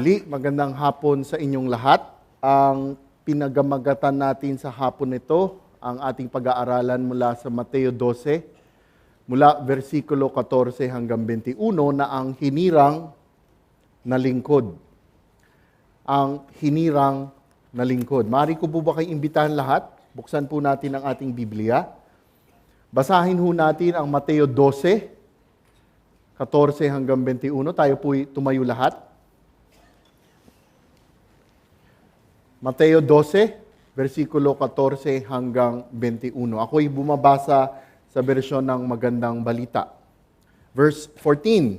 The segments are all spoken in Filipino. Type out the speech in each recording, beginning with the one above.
Muli, magandang hapon sa inyong lahat. Ang pinagamagatan natin sa hapon nito, ang ating pag-aaralan mula sa Mateo 12, mula versikulo 14 hanggang 21 na ang hinirang na lingkod. Ang hinirang na lingkod. Maaari ko po ba kayo imbitahan lahat? Buksan po natin ang ating Biblia. Basahin ho natin ang Mateo 12, 14 hanggang 21. Tayo po tumayo lahat. Mateo 12, versikulo 14 hanggang 21. Ako'y bumabasa sa bersyon ng Magandang Balita. Verse 14.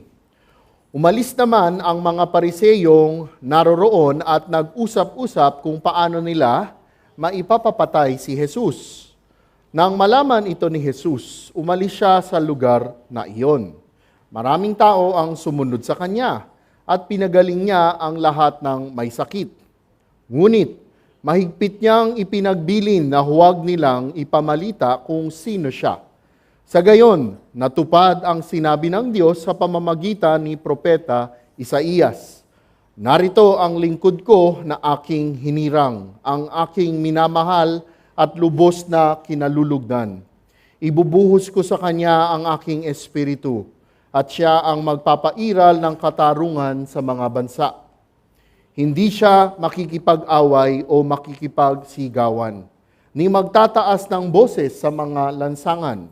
Umalis naman ang mga Pariseyong naroroon at nag-usap-usap kung paano nila maipapapatay si Jesus. Nang malaman ito ni Jesus, umalis siya sa lugar na iyon. Maraming tao ang sumunod sa kanya at pinagaling niya ang lahat ng may sakit. Ngunit, mahigpit niyang ipinagbilin na huwag nilang ipamalita kung sino siya. Sa gayon, natupad ang sinabi ng Diyos sa pamamagitan ni Propeta Isaías. Narito ang lingkod ko na aking hinirang, ang aking minamahal at lubos na kinalulugdan. Ibubuhos ko sa kanya ang aking espiritu, at siya ang magpapairal ng katarungan sa mga bansa. Hindi siya makikipag-away o makikipagsigawan, ni magtataas ng boses sa mga lansangan.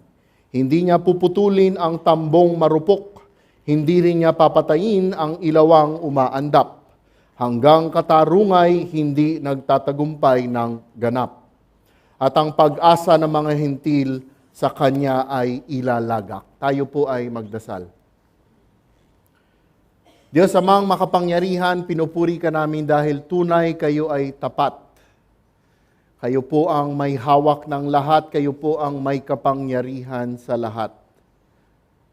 Hindi niya puputulin ang tambong marupok, hindi rin niya papatayin ang ilawang umaandap, hanggang katarungay hindi nagtatagumpay ng ganap. At ang pag-asa ng mga hentil sa kanya ay ilalagak. Tayo po ay magdasal. Diyos amang makapangyarihan, pinupuri ka namin dahil tunay kayo ay tapat. Kayo po ang may hawak ng lahat, kayo po ang may kapangyarihan sa lahat.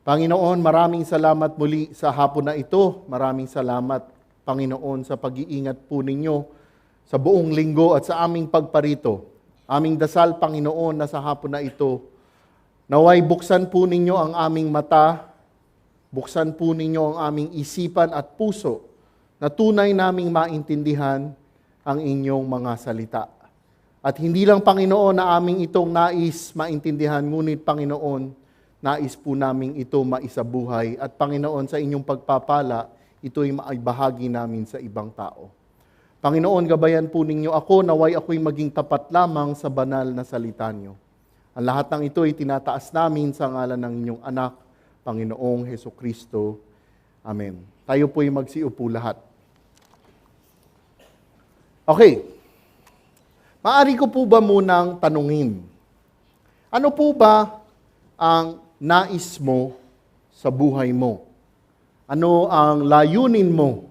Panginoon, maraming salamat muli sa hapon na ito. Maraming salamat, Panginoon, sa pag-iingat po ninyo sa buong linggo at sa aming pagparito. Aming dasal, Panginoon, na sa hapon na ito, naway buksan po ninyo ang aming mata, buksan po ninyo ang aming isipan at puso na tunay naming maintindihan ang inyong mga salita. At hindi lang, Panginoon, na aming itong nais maintindihan, ngunit, Panginoon, nais po naming ito maisabuhay. At, Panginoon, sa inyong pagpapala, ito'y maibahagi namin sa ibang tao. Panginoon, gabayan po ninyo ako, naway ako'y maging tapat lamang sa banal na salita niyo. Ang lahat ng ito'y tinataas namin sa ngalan ng inyong anak, Panginoong Hesukristo. Amen. Tayo po'y magsiupo lahat. Okay. Maaari ko po ba munang tanungin, ano po ba ang nais mo sa buhay mo? Ano ang layunin mo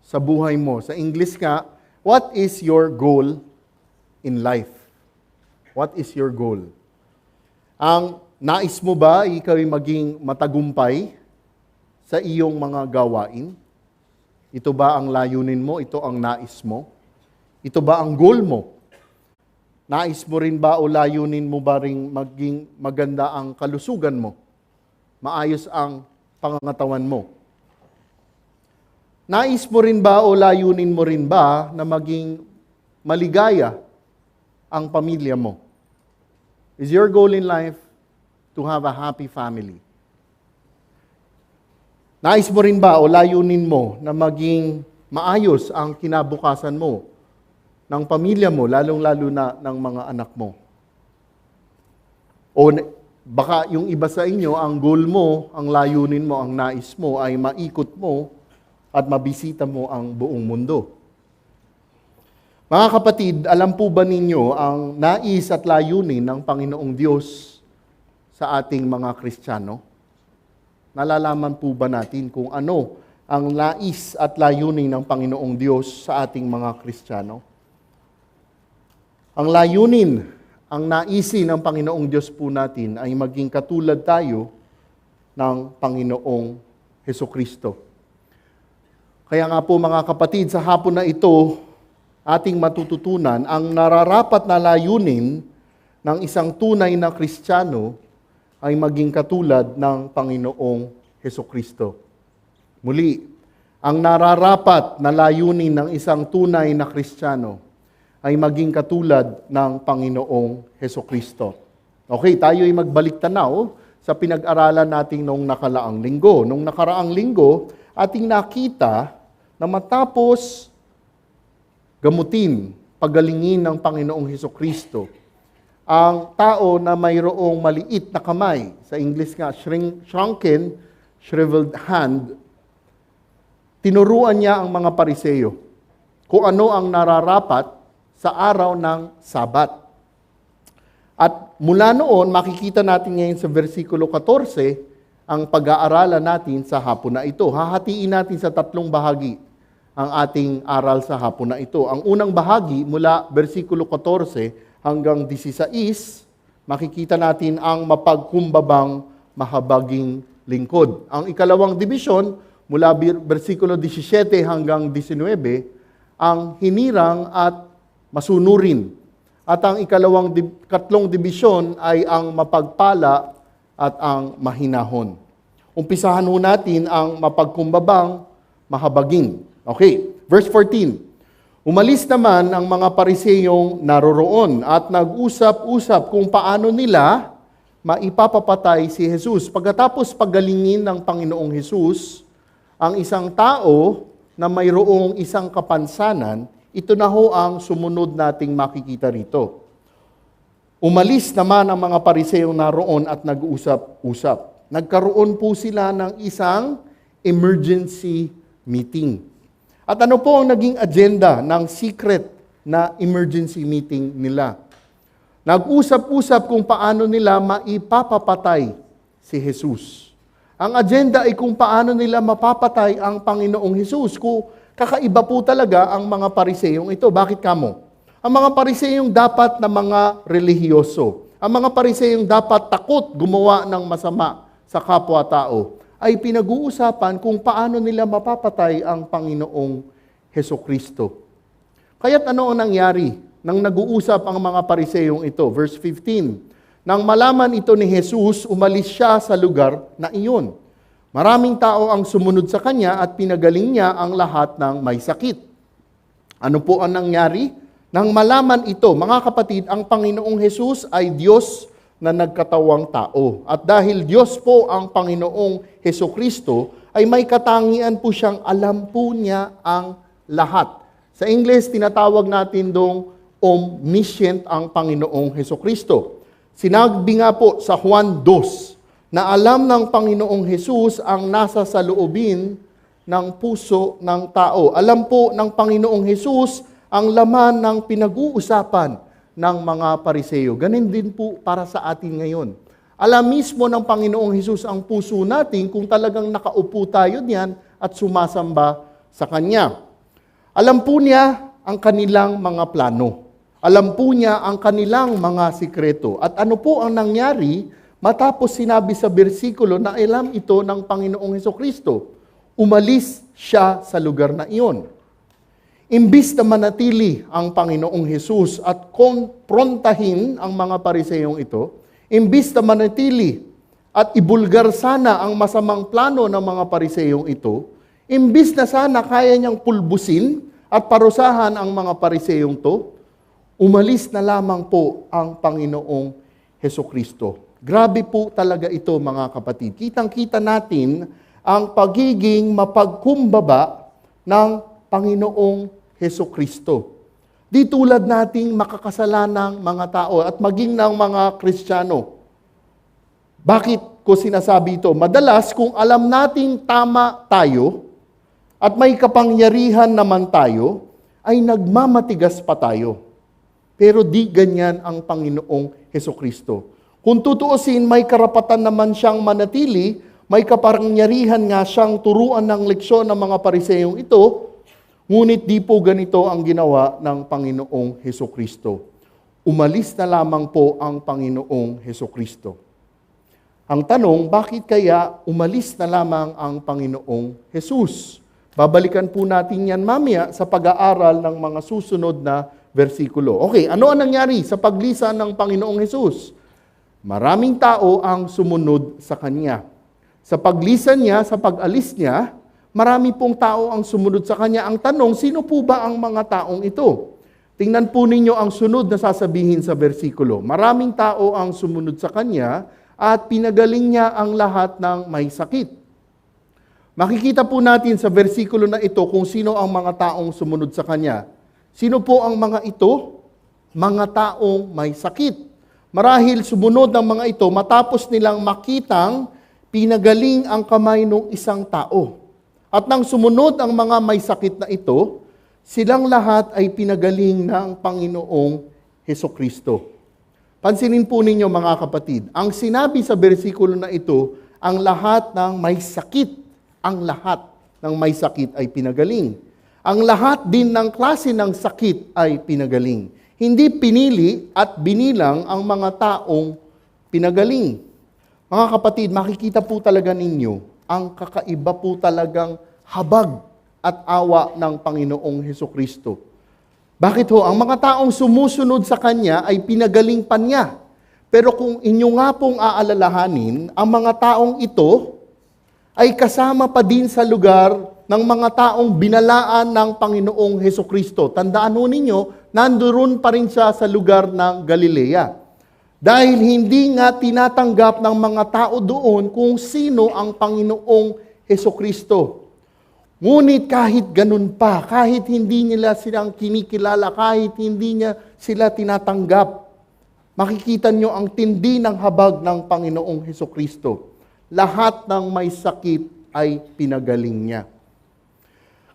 sa buhay mo? Sa English nga, what is your goal in life? What is your goal? Ang nais mo ba ikaw ay maging matagumpay sa iyong mga gawain? Ito ba ang layunin mo? Ito ang nais mo? Ito ba ang goal mo? Nais mo rin ba o layunin mo ba ring maging maganda ang kalusugan mo? Maayos ang pangangatawan mo? Nais mo rin ba o layunin mo rin ba na maging maligaya ang pamilya mo? Is your goal in life to have a happy family? Nais mo rin ba o layunin mo na maging maayos ang kinabukasan mo, ng pamilya mo, lalong-lalo na ng mga anak mo? O baka yung iba sa inyo, ang goal mo, ang layunin mo, ang nais mo ay maikot mo at mabisita mo ang buong mundo. Mga kapatid, alam po ba ninyo ang nais at layunin ng Panginoong Diyos sa ating mga Kristiyano? Nalalaman po ba natin kung ano ang nais at layunin ng Panginoong Diyos sa ating mga Kristiyano? Ang layunin, ang naisin ng Panginoong Diyos po natin ay maging katulad tayo ng Panginoong Hesukristo. Kaya nga po mga kapatid, sa hapon na ito, ating matututunan ang nararapat na layunin ng isang tunay na Kristiyano ay maging katulad ng Panginoong Hesukristo. Muli, Ang nararapat na layunin ng isang tunay na Kristiyano ay maging katulad ng Panginoong Hesukristo. Okay, tayo ay magbalik tanaw sa pinag-aralan natin noong nakaraang linggo. Noong nakaraang linggo, ating nakita na matapos gamutin, pagalingin ng Panginoong Hesukristo, ang tao na mayroong maliit na kamay, sa English nga, shrunken, shriveled hand, tinuruan niya ang mga Pariseyo kung ano ang nararapat sa araw ng Sabat. At mula noon, makikita natin ngayon sa versikulo 14, ang pag-aaralan natin sa hapon na ito. Hahatiin natin sa 3 bahagi ang ating aral sa hapon na ito. Ang unang bahagi, mula versikulo 14 hanggang 16, makikita natin ang mapagkumbabang mahabaging lingkod. Ang ikalawang dibisyon, mula versikulo 17 hanggang 19, ang hinirang at masunurin. At ang katlong dibisyon ay ang mapagpala at ang mahinahon. Umpisahan ho natin ang mapagkumbabang mahabaging. Okay, verse 14. Umalis naman ang mga Pariseyong naroroon at nag-usap-usap kung paano nila maipapapatay si Jesus. Pagkatapos pagalingin ng Panginoong Jesus, ang isang tao na mayroong isang kapansanan, ito na ho ang sumunod nating makikita rito. Umalis naman ang mga Pariseyong naroon at nag-uusap-usap. Nagkaroon po sila ng isang emergency meeting. At ano po ang naging agenda ng secret na emergency meeting nila? Nag-usap-usap kung paano nila maipapapatay si Jesus. Ang agenda ay kung paano nila mapapatay ang Panginoong Jesus. Kung kakaiba po talaga ang mga Pariseyong ito. Bakit kamo? Ang mga Pariseyong dapat na mga relihiyoso. Ang mga Pariseyong dapat takot gumawa ng masama sa kapwa-tao, ay pinag-uusapan kung paano nila mapapatay ang Panginoong Hesukristo. Kaya't ano ang nangyari nang nag-uusap ang mga Pariseyong ito? Verse 15. Nang malaman ito ni Jesus, umalis siya sa lugar na iyon. Maraming tao ang sumunod sa kanya at pinagaling niya ang lahat ng may sakit. Ano po ang nangyari? Nang malaman ito, mga kapatid, ang Panginoong Jesus ay Diyos na nagkatawang tao. At dahil Diyos po ang Panginoong Hesukristo, ay may katangian po siyang alam po niya ang lahat. Sa English, tinatawag natin dong omniscient ang Panginoong Hesukristo. Sinabi nga po sa Juan 2 na alam ng Panginoong Jesus ang nasa saloobin ng puso ng tao. Alam po ng Panginoong Jesus ang laman ng pinag-uusapan ng mga Pariseyo. Ganon din po para sa atin ngayon. Alam mismo ng Panginoong Hesus ang puso natin kung talagang nakaupo tayo diyan at sumasamba sa Kanya. Alam po niya ang kanilang mga plano. Alam po niya ang kanilang mga sikreto. At ano po ang nangyari matapos sinabi sa bersikulo na alam ito ng Panginoong Hesukristo? Umalis siya sa lugar na iyon. Imbis na manatili ang Panginoong Hesus at konprontahin ang mga Pariseyong ito, imbis na manatili at ibulgar sana ang masamang plano ng mga Pariseyong ito, imbis na sana kaya niyang pulbusin at parusahan ang mga Pariseyong to, umalis na lamang po ang Panginoong Hesukristo. Grabe po talaga ito, mga kapatid. Kitang-kita natin ang pagiging mapagkumbaba ng Panginoong Hesukristo. Di tulad nating makakasalanang mga tao at maging ng mga Kristiyano. Bakit ko sinasabi ito? Madalas kung alam nating tama tayo at may kapangyarihan naman tayo, ay nagmamatigas pa tayo. Pero di ganyan ang Panginoong Hesukristo. Kung tutuusin, may karapatan naman siyang manatili, may kapangyarihan nga siyang turuan ng leksyon ng mga Pariseyong ito, ngunit di po ganito ang ginawa ng Panginoong Hesukristo. Umalis na lamang po ang Panginoong Hesukristo. Ang tanong, bakit kaya umalis na lamang ang Panginoong Jesus? Babalikan po natin yan mamaya sa pag-aaral ng mga susunod na versikulo. Okay, ano ang nangyari sa paglisan ng Panginoong Jesus? Maraming tao ang sumunod sa Kanya. Sa paglisan niya, sa pag-alis niya, marami pong tao ang sumunod sa kanya. Ang tanong, sino po ba ang mga taong ito? Tingnan po ninyo ang sunod na sasabihin sa bersikulo. Maraming tao ang sumunod sa kanya at pinagaling niya ang lahat ng may sakit. Makikita po natin sa bersikulo na ito kung sino ang mga taong sumunod sa kanya. Sino po ang mga ito? Mga taong may sakit. Marahil sumunod ng mga ito matapos nilang makitang pinagaling ang kamay ng isang tao. At nang sumunod ang mga may sakit na ito, silang lahat ay pinagaling ng Panginoong Hesukristo. Pansinin po ninyo mga kapatid, ang sinabi sa bersikulo na ito, ang lahat ng may sakit, ang lahat ng may sakit ay pinagaling. Ang lahat din ng klase ng sakit ay pinagaling. Hindi pinili at binilang ang mga taong pinagaling. Mga kapatid, makikita po talaga ninyo ang kakaiba po talagang habag at awa ng Panginoong Hesukristo. Bakit ho? Ang mga taong sumusunod sa Kanya ay pinagaling pa niya. Pero kung inyo nga pong aalalahanin, ang mga taong ito ay kasama pa din sa lugar ng mga taong binalaan ng Panginoong Hesukristo. Tandaan ho ninyo, nandoon pa rin siya sa lugar ng Galilea. Dahil hindi nga tinatanggap ng mga tao doon kung sino ang Panginoong Hesukristo. Ngunit kahit ganun pa, kahit hindi nila silang kinikilala, kahit hindi niya sila tinatanggap, makikita nyo ang tindi ng habag ng Panginoong Hesukristo. Lahat ng may sakit ay pinagaling niya.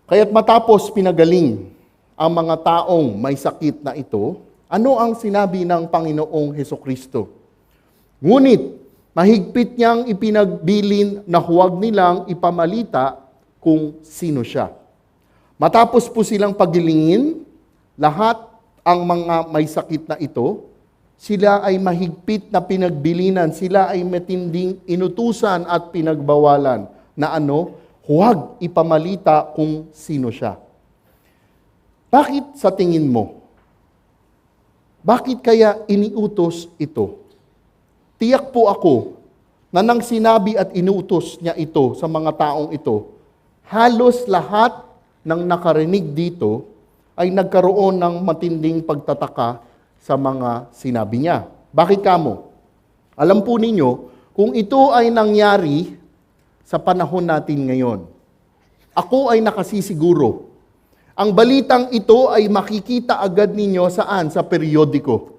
Kaya't matapos pinagaling ang mga taong may sakit na ito, ano ang sinabi ng Panginoong Hesukristo? Ngunit, mahigpit niyang ipinagbilin na huwag nilang ipamalita kung sino siya. Matapos po silang pagilingin, lahat ang mga may sakit na ito, sila ay mahigpit na pinagbilinan, sila ay matinding inutusan at pinagbawalan na huwag ipamalita kung sino siya. Bakit sa tingin mo? Bakit kaya iniutos ito? Tiyak po ako na nang sinabi at inutos niya ito sa mga taong ito, halos lahat ng nakarinig dito ay nagkaroon ng matinding pagtataka sa mga sinabi niya. Bakit kamo? Alam po ninyo, kung ito ay nangyari sa panahon natin ngayon, ako ay nakasisiguro. Ang balitang ito ay makikita agad ninyo saan? Sa periodiko.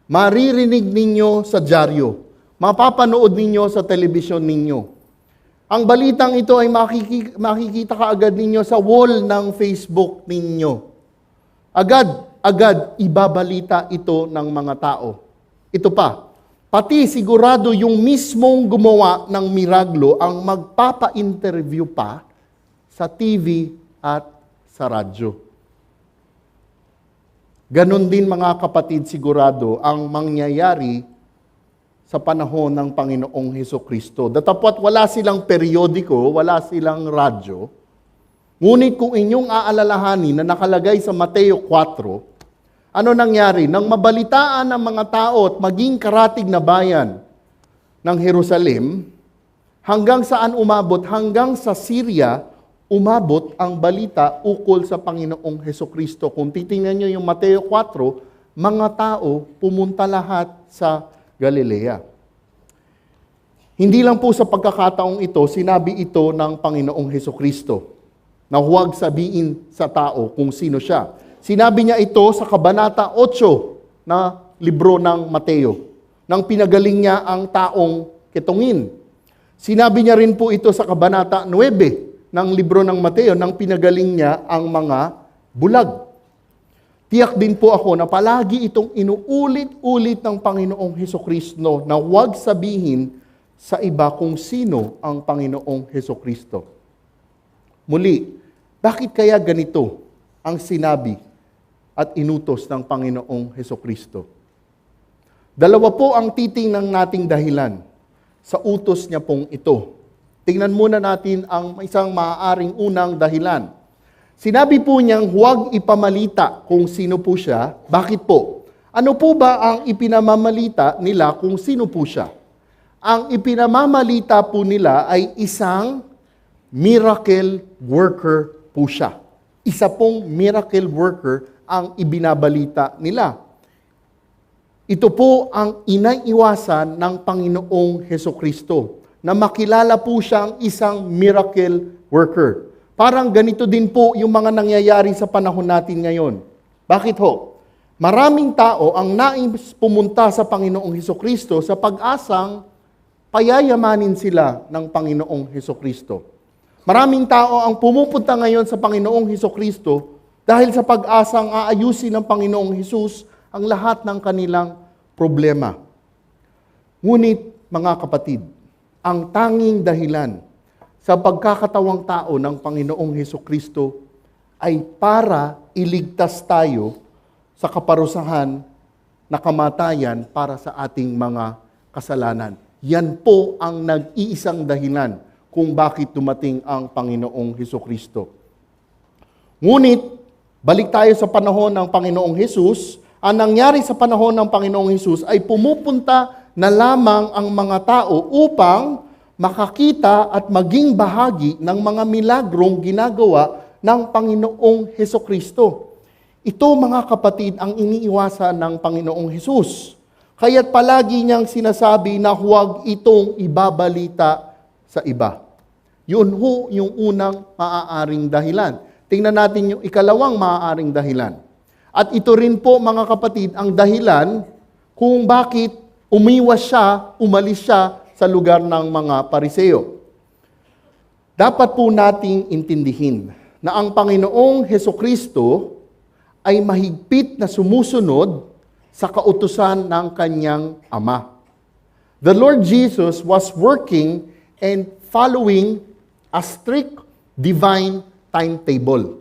Maririnig ninyo sa dyaryo. Mapapanood ninyo sa telebisyon ninyo. Ang balitang ito ay makikita kaagad ninyo sa wall ng Facebook ninyo. Agad ibabalita ito ng mga tao. Ito pa, pati sigurado yung mismong gumawa ng miraglo ang magpapa-interview pa sa TV at sa radyo. Ganon din mga kapatid sigurado ang mangyayari sa panahon ng Panginoong Hesukristo. Datapwat wala silang periodiko, wala silang radyo, ngunit kung inyong aalalahanin na nakalagay sa Mateo 4, ano nangyari? Nang mabalitaan ng mga tao at maging karatig na bayan ng Jerusalem, hanggang saan umabot? Hanggang sa Syria, umabot ang balita ukol sa Panginoong Hesukristo. Kung titingnan nyo yung Mateo 4, mga tao pumunta lahat sa Galilea. Hindi lang po sa pagkakataong ito, sinabi ito ng Panginoong Hesukristo na huwag sabihin sa tao kung sino siya. Sinabi niya ito sa Kabanata 8 na libro ng Mateo, nang pinagaling niya ang taong ketongin. Sinabi niya rin po ito sa Kabanata 9 ng libro ng Mateo nang pinagaling niya ang mga bulag. Tiyak din po ako na palagi itong inuulit-ulit ng Panginoong Hesukristo na huwag sabihin sa iba kung sino ang Panginoong Hesukristo. Muli, bakit kaya ganito ang sinabi at inutos ng Panginoong Hesukristo? Dalawa po ang titingnan nating dahilan sa utos niya pong ito. Tingnan muna natin ang isang maaaring unang dahilan. Sinabi po niyang huwag ipamalita kung sino po siya. Bakit po? Ano po ba ang ipinamamalita nila kung sino po siya? Ang ipinamamalita po nila ay isang miracle worker po siya. Isa pong miracle worker ang ibinabalita nila. Ito po ang inaiwasan ng Panginoong Hesukristo, na makilala po siyang isang miracle worker. Parang ganito din po yung mga nangyayari sa panahon natin ngayon. Bakit ho? Maraming tao ang nais pumunta sa Panginoong Hesukristo sa pag-asang payayamanin sila ng Panginoong Hesukristo. Maraming tao ang pumupunta ngayon sa Panginoong Hesukristo dahil sa pag-asang aayusin ng Panginoong Hesus ang lahat ng kanilang problema. Ngunit, mga kapatid, ang tanging dahilan sa pagkakatawang tao ng Panginoong Hesukristo ay para iligtas tayo sa kaparusahan na kamatayan para sa ating mga kasalanan. Yan po ang nag-iisang dahilan kung bakit dumating ang Panginoong Hesukristo. Ngunit, balik tayo sa panahon ng Panginoong Hesus. Ang nangyari sa panahon ng Panginoong Hesus ay pumupunta na lamang ang mga tao upang makakita at maging bahagi ng mga milagrong ginagawa ng Panginoong Hesukristo. Ito, mga kapatid, ang iniiwasan ng Panginoong Hesus. Kaya't palagi niyang sinasabi na huwag itong ibabalita sa iba. Yun ho yung unang maaaring dahilan. Tingnan natin yung ikalawang maaaring dahilan. At ito rin po, mga kapatid, ang dahilan kung bakit umalis siya sa lugar ng mga Pariseo. Dapat po nating intindihin na ang Panginoong Hesukristo ay mahigpit na sumusunod sa kautusan ng kanyang Ama. The Lord Jesus was working and following a strict divine timetable.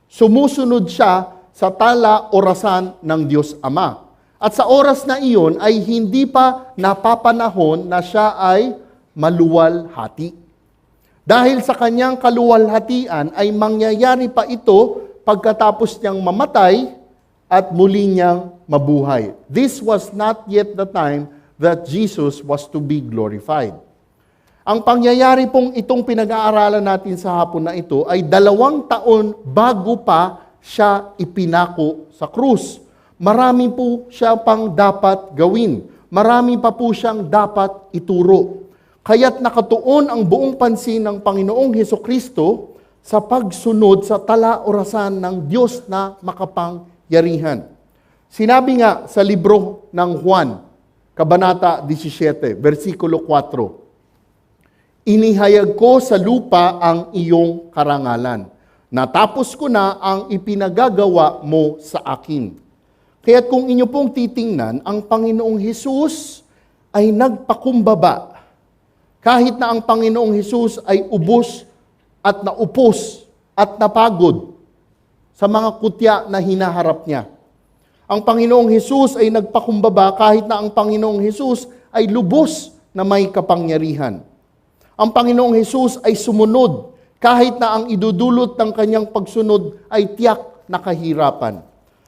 Sumusunod siya sa tala orasan ng Diyos Ama. At sa oras na iyon ay hindi pa napapanahon na siya ay maluwalhati. Dahil sa kanyang kaluwalhatian ay mangyayari pa ito pagkatapos niyang mamatay at muli niyang mabuhay. This was not yet the time that Jesus was to be glorified. Ang pangyayari pong itong pinag-aaralan natin sa hapon na ito ay 2 taon bago pa siya ipinako sa krus. Marami po siya pang dapat gawin. Marami pa po siyang dapat ituro. Kaya't nakatuon ang buong pansin ng Panginoong Hesukristo sa pagsunod sa tala orasan ng Diyos na makapangyarihan. Sinabi nga sa libro ng Juan, Kabanata 17, versikulo 4, "Inihayag ko sa lupa ang iyong karangalan. Natapos ko na ang ipinagagawa mo sa akin." Kaya't kung inyo pong titingnan, ang Panginoong Hesus ay nagpakumbaba. Kahit na ang Panginoong Hesus ay ubos at naupos at napagod sa mga kutya na hinaharap niya. Ang Panginoong Hesus ay nagpakumbaba kahit na ang Panginoong Hesus ay lubos na may kapangyarihan. Ang Panginoong Hesus ay sumunod kahit na ang idudulot ng kanyang pagsunod ay tiyak na kahirapan.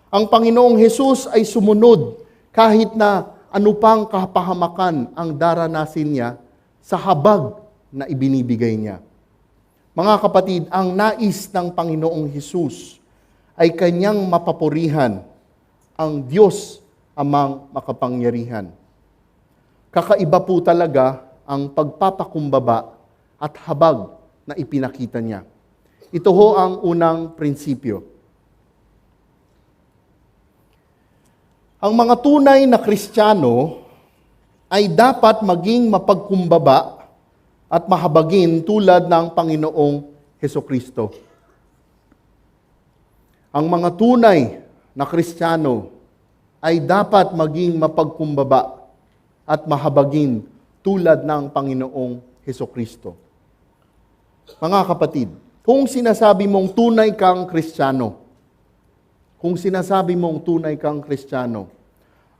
Ang Panginoong Hesus ay sumunod kahit na ano pang kapahamakan ang daranasin niya sa habag na ibinibigay niya. Mga kapatid, ang nais ng Panginoong Hesus ay kanyang mapapurihan ang Diyos Amang makapangyarihan. Kakaiba po talaga ang pagpapakumbaba at habag na ipinakita niya. Ito ho ang unang prinsipyo. Ang mga tunay na Kristiyano ay dapat maging mapagkumbaba at mahabagin tulad ng Panginoong Hesukristo. Ang mga tunay na Kristiyano ay dapat maging mapagkumbaba at mahabagin tulad ng Panginoong Hesukristo. Mga kapatid, kung sinasabi mong tunay kang Kristiyano,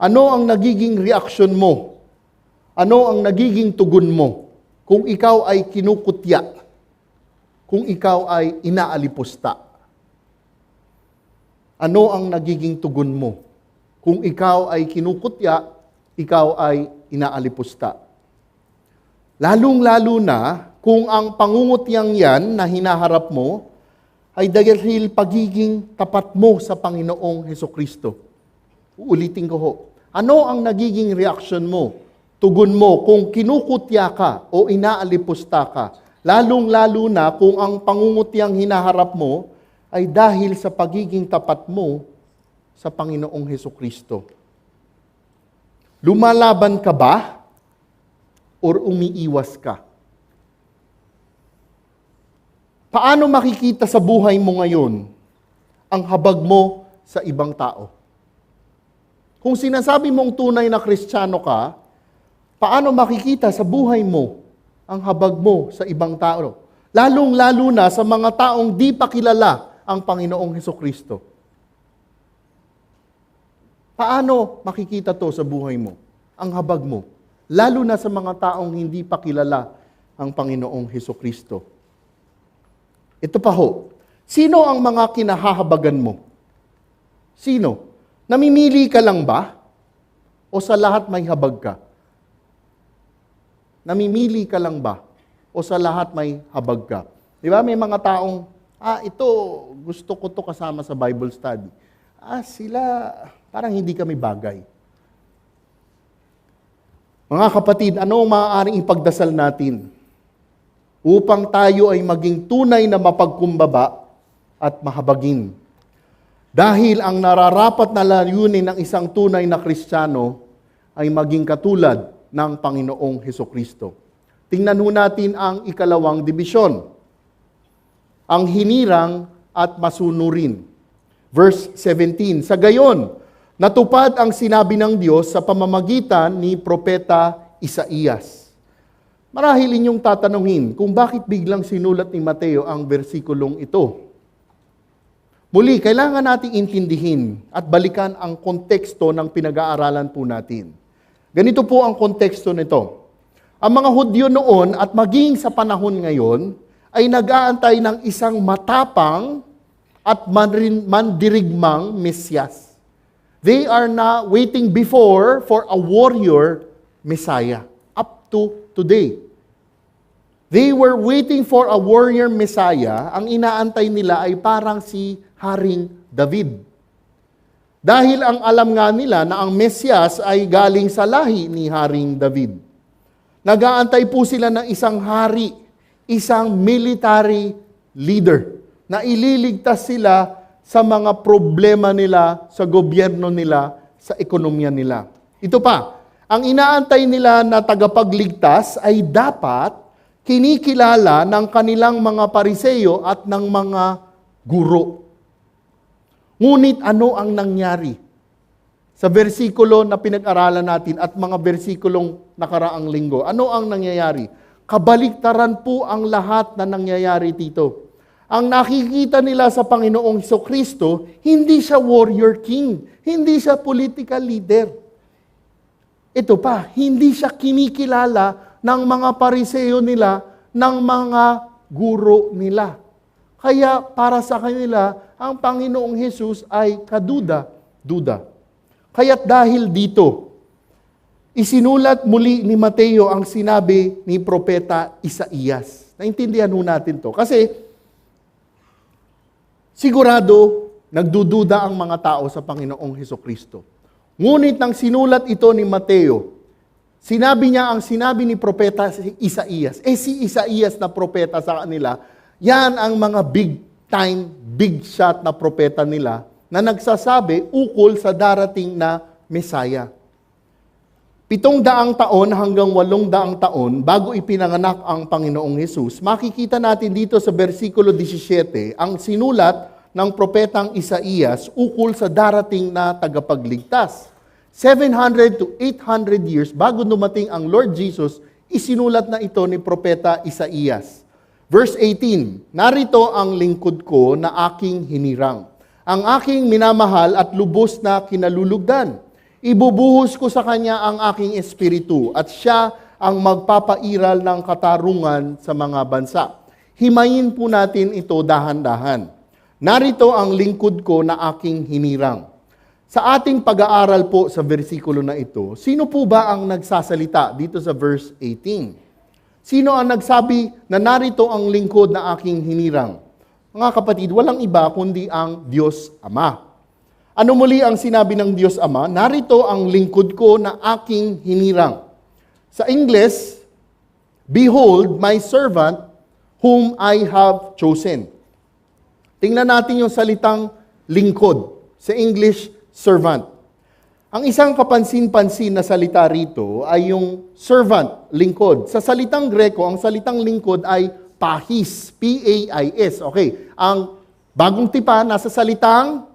ano ang nagiging reaksyon mo? Ano ang nagiging tugon mo kung ikaw ay kinukutya? Kung ikaw ay inaalipusta? Ano ang nagiging tugon mo kung ikaw ay kinukutya, ikaw ay inaalipusta? Lalong-lalo na kung ang pangungutyang yan na hinaharap mo ay dahil pagiging tapat mo sa Panginoong Hesukristo. Uulitin ko ho. Ano ang nagiging reaksyon mo, tugon mo kung kinukutya ka o inaalipusta ka? Lalong-lalo na kung ang pangungutyang hinaharap mo ay dahil sa pagiging tapat mo sa Panginoong Hesukristo. Lumalaban ka ba or umiiwas ka? Paano makikita sa buhay mo ngayon ang habag mo sa ibang tao? Kung sinasabi mong tunay na Kristiyano ka, paano makikita sa buhay mo ang habag mo sa ibang tao? Lalong-lalo na sa mga taong di pa kilala ang Panginoong Hesukristo. Paano makikita to sa buhay mo, ang habag mo? Lalo na sa mga taong hindi pa kilala ang Panginoong Hesukristo. Ito pa ho, sino ang mga kinahahabagan mo? Sino? Namimili ka lang ba? O sa lahat may habag ka? Namimili ka lang ba? O sa lahat may habag ka? Di ba may mga taong, ito, gusto ko to kasama sa Bible study. Sila, parang hindi kami bagay. Mga kapatid, ano ang maaaring ipagdasal natin upang tayo ay maging tunay na mapagkumbaba at mahabagin? Dahil ang nararapat na layunin ng isang tunay na Kristiyano ay maging katulad ng Panginoong Hesukristo. Tingnan ho natin ang ikalawang dibisyon, ang hinirang at masunurin. Verse 17, sa gayon, natupad ang sinabi ng Diyos sa pamamagitan ni Propeta Isaías. Marahil inyong tatanungin kung bakit biglang sinulat ni Mateo ang versikulong ito. Muli, kailangan nating intindihin at balikan ang konteksto ng pinag-aaralan po natin. Ganito po ang konteksto nito. Ang mga Hudyo noon at maging sa panahon ngayon ay nag-aantay ng isang matapang at mandirigmang Mesyas. They are now waiting before for a warrior Messiah up to today. They were waiting for a warrior Messiah. Ang inaantay nila ay parang si Haring David. Dahil ang alam nga nila na ang Mesyas ay galing sa lahi ni Haring David. Nag-aantay po sila ng isang hari, isang military leader na ililigtas sila sa mga problema nila, sa gobyerno nila, sa ekonomiya nila. Ito pa, ang inaantay nila na tagapagligtas ay dapat kinikilala ng kanilang mga pariseyo at ng mga guro. Ngunit ano ang nangyari? Sa versikulo na pinag-aralan natin at mga versikulong nakaraang linggo, ano ang nangyayari? Kabaliktaran po ang lahat na nangyayari dito. Ang nakikita nila sa Panginoong Hesukristo, hindi siya warrior king, hindi siya political leader. Ito pa, hindi siya kinikilala ng mga pariseyo nila, ng mga guro nila. Kaya para sa kanila, ang Panginoong Hesus ay kaduda-duda. Kaya't dahil dito, isinulat muli ni Mateo ang sinabi ni Propeta Isaías. Naintindihan ho natin to. Kasi sigurado, nagdududa ang mga tao sa Panginoong Hesukristo. Ngunit nang sinulat ito ni Mateo, sinabi niya ang sinabi ni Propeta Isaías. Si Isaías na propeta sa kanila, yan ang mga big time, big shot na propeta nila na nagsasabi ukol sa darating na Messiah. 700 taon hanggang 800 taon bago ipinanganak ang Panginoong Hesus, makikita natin dito sa versikulo 17 ang sinulat ng propetang Isaías ukol sa darating na tagapagligtas. 700 to 800 years bago dumating ang Lord Jesus, isinulat na ito ni Propeta Isaías. Verse 18, narito ang lingkod ko na aking hinirang, ang aking minamahal at lubos na kinalulugdan. Ibubuhos ko sa kanya ang aking espiritu at siya ang magpapairal ng katarungan sa mga bansa. Himayin po natin ito dahan-dahan. Narito ang lingkod ko na aking hinirang. Sa ating pag-aaral po sa versikulo na ito, sino po ba ang nagsasalita dito sa verse 18? Sino ang nagsabi na narito ang lingkod na aking hinirang? Mga kapatid, walang iba kundi ang Diyos Ama. Ano muli ang sinabi ng Diyos Ama? Narito ang lingkod ko na aking hinirang. Sa English, behold my servant whom I have chosen. Tingnan natin yung salitang lingkod. Sa English, servant. Ang isang kapansin-pansin na salita rito ay yung servant, lingkod. Sa salitang Greko, ang salitang lingkod ay pahis, P-A-I-S. Okay, ang bagong tipan nasa salitang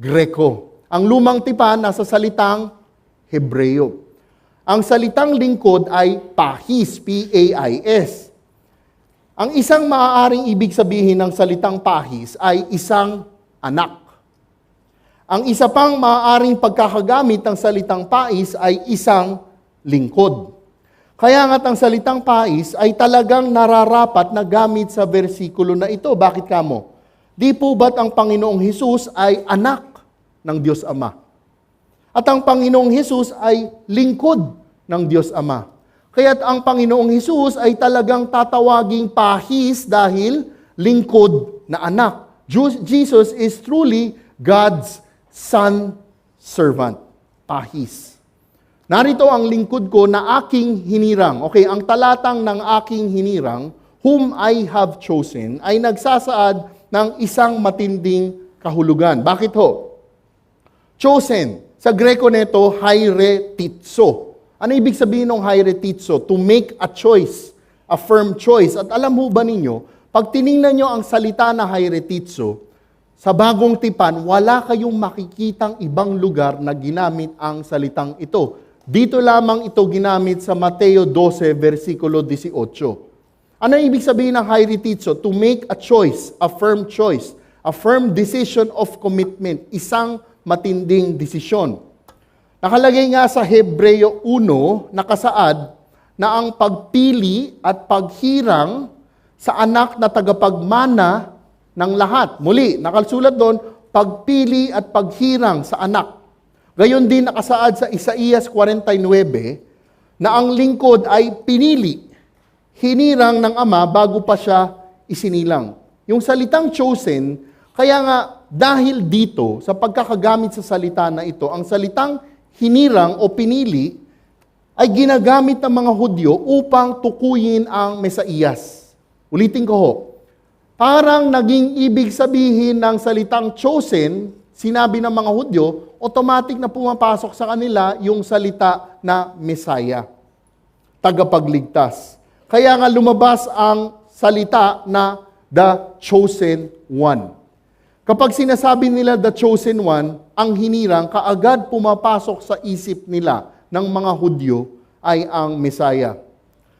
Greko. Ang lumang tipan nasa salitang Hebreo. Ang salitang lingkod ay pahis, P-A-I-S. Ang isang maaaring ibig sabihin ng salitang pahis ay isang anak. Ang isa pang maaaring pagkakagamit ng salitang pais ay isang lingkod. Kaya nga't ang salitang pais ay talagang nararapat na gamit sa versikulo na ito. Bakit kamo? Di po ba't ang Panginoong Hesus ay anak ng Diyos Ama? At ang Panginoong Hesus ay lingkod ng Diyos Ama. Kaya't ang Panginoong Hesus ay talagang tatawaging pahis dahil lingkod na anak. Jesus is truly God's Son servant. Pahis. Narito ang lingkod ko na aking hinirang. Okay, ang talatang ng aking hinirang, whom I have chosen, ay nagsasaad ng isang matinding kahulugan. Bakit ho? Chosen. Sa Greko nito, hairetitso. Ano ibig sabihin ng hairetitso? To make a choice, a firm choice. At alam mo ba ninyo, pag tiningnan nyo ang salita na hairetitso, sa bagong tipan, wala kayong makikitang ibang lugar na ginamit ang salitang ito. Dito lamang ito ginamit sa Mateo 12, versikulo 18. Ano ibig sabihin ng hairetitso? To make a choice, a firm decision of commitment, isang matinding desisyon. Nakalagay nga sa Hebreo 1, nakasaad na ang pagpili at paghirang sa anak na tagapagmana ng lahat. Muli, nakasulat doon, pagpili at paghirang sa anak. Gayon din nakasaad sa Isaías 49 na ang lingkod ay pinili, hinirang ng ama bago pa siya isinilang. Yung salitang chosen, kaya nga dahil dito, sa pagkakagamit sa salita na ito, ang salitang hinirang o pinili ay ginagamit ng mga Hudyo upang tukuyin ang Mesiyas. Ulitin ko ho. Parang naging ibig sabihin ng salitang chosen, sinabi ng mga Hudyo, automatic na pumapasok sa kanila yung salita na Messiah, tagapagligtas. Kaya nga lumabas ang salita na the chosen one. Kapag sinasabi nila the chosen one, ang hinirang kaagad pumapasok sa isip nila ng mga Hudyo ay ang Messiah.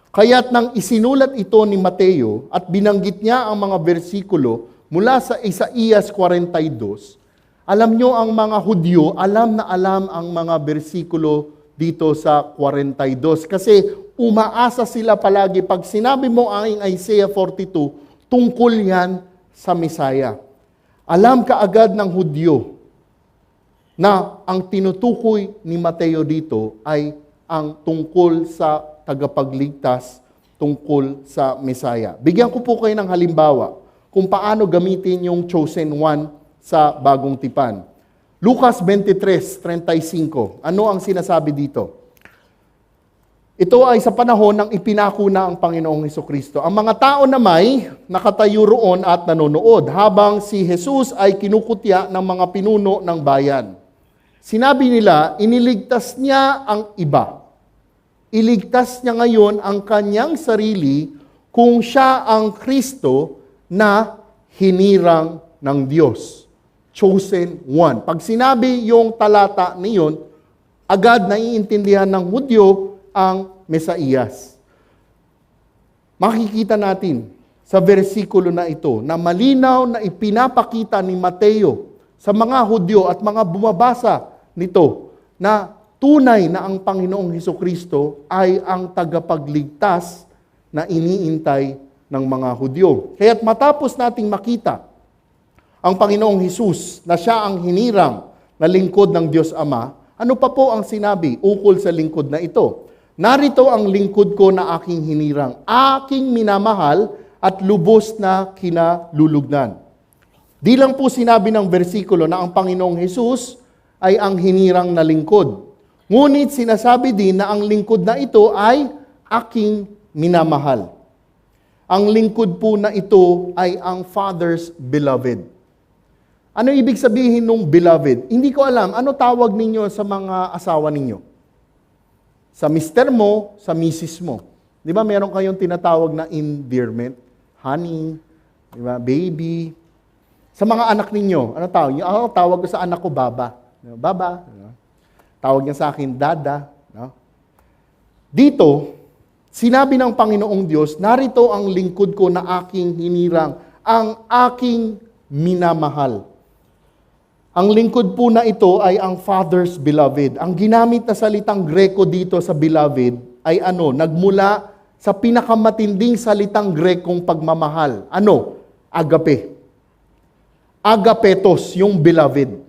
Kaya't nang isinulat ito ni Mateo at binanggit niya ang mga bersikulo mula sa Isaías 42, alam nyo ang mga Hudyo, alam na alam ang mga bersikulo dito sa 42. Kasi umaasa sila palagi, pag sinabi mo ang Isaiah 42, tungkol yan sa Messiah. Alam kaagad ng Hudyo na ang tinutukoy ni Mateo dito ay ang tungkol sa tagapagligtas, tungkol sa Messiah. Bigyan ko po kayo ng halimbawa kung paano gamitin yung chosen one sa bagong tipan. Lucas 23:35. Ano ang sinasabi dito? Ito ay sa panahon ng ipinako na ang Panginoong Hesukristo. Ang mga tao na may nakatayo roon at nanonood habang si Jesus ay kinukutya ng mga pinuno ng bayan. Sinabi nila, iniligtas niya ang iba. Iligtas niya ngayon ang kanyang sarili kung siya ang Kristo na hinirang ng Diyos. Chosen one. Pag sinabi yung talata niyon, agad naiintindihan ng Hudyo ang Mesiyas. Makikita natin sa versikulo na ito na malinaw na ipinapakita ni Mateo sa mga Hudyo at mga bumabasa nito na tunay na ang Panginoong Hesukristo ay ang tagapagligtas na iniintay ng mga Hudyo. Kaya't matapos nating makita ang Panginoong Hesus na siya ang hinirang na lingkod ng Diyos Ama, ano pa po ang sinabi ukol sa lingkod na ito? narito ang lingkod ko na aking hinirang, aking minamahal at lubos na kinalulugdan. Di lang po sinabi ng bersikulo na ang Panginoong Hesus ay ang hinirang na lingkod. Ngunit sinasabi din na ang lingkod na ito ay aking minamahal. Ang lingkod po na ito ay ang Father's beloved. Ano ibig sabihin ng beloved? Hindi ko alam. Ano tawag ninyo sa mga asawa ninyo? Sa mister mo, sa misis mo. Di ba meron kayong tinatawag na endearment? Honey, di ba? Baby. Sa mga anak ninyo, ano tawag niyo? Tawag ko sa anak ko, Baba. Baba. Tawag niya sa akin, Dada. No? Dito, sinabi ng Panginoong Diyos, narito ang lingkod ko na aking hinirang, ang aking minamahal. Ang lingkod po na ito ay ang Father's beloved. Ang ginamit na salitang Greko dito sa beloved ay nagmula sa pinakamatinding salitang Grekong pagmamahal. Agape. Agapetos, yung beloved.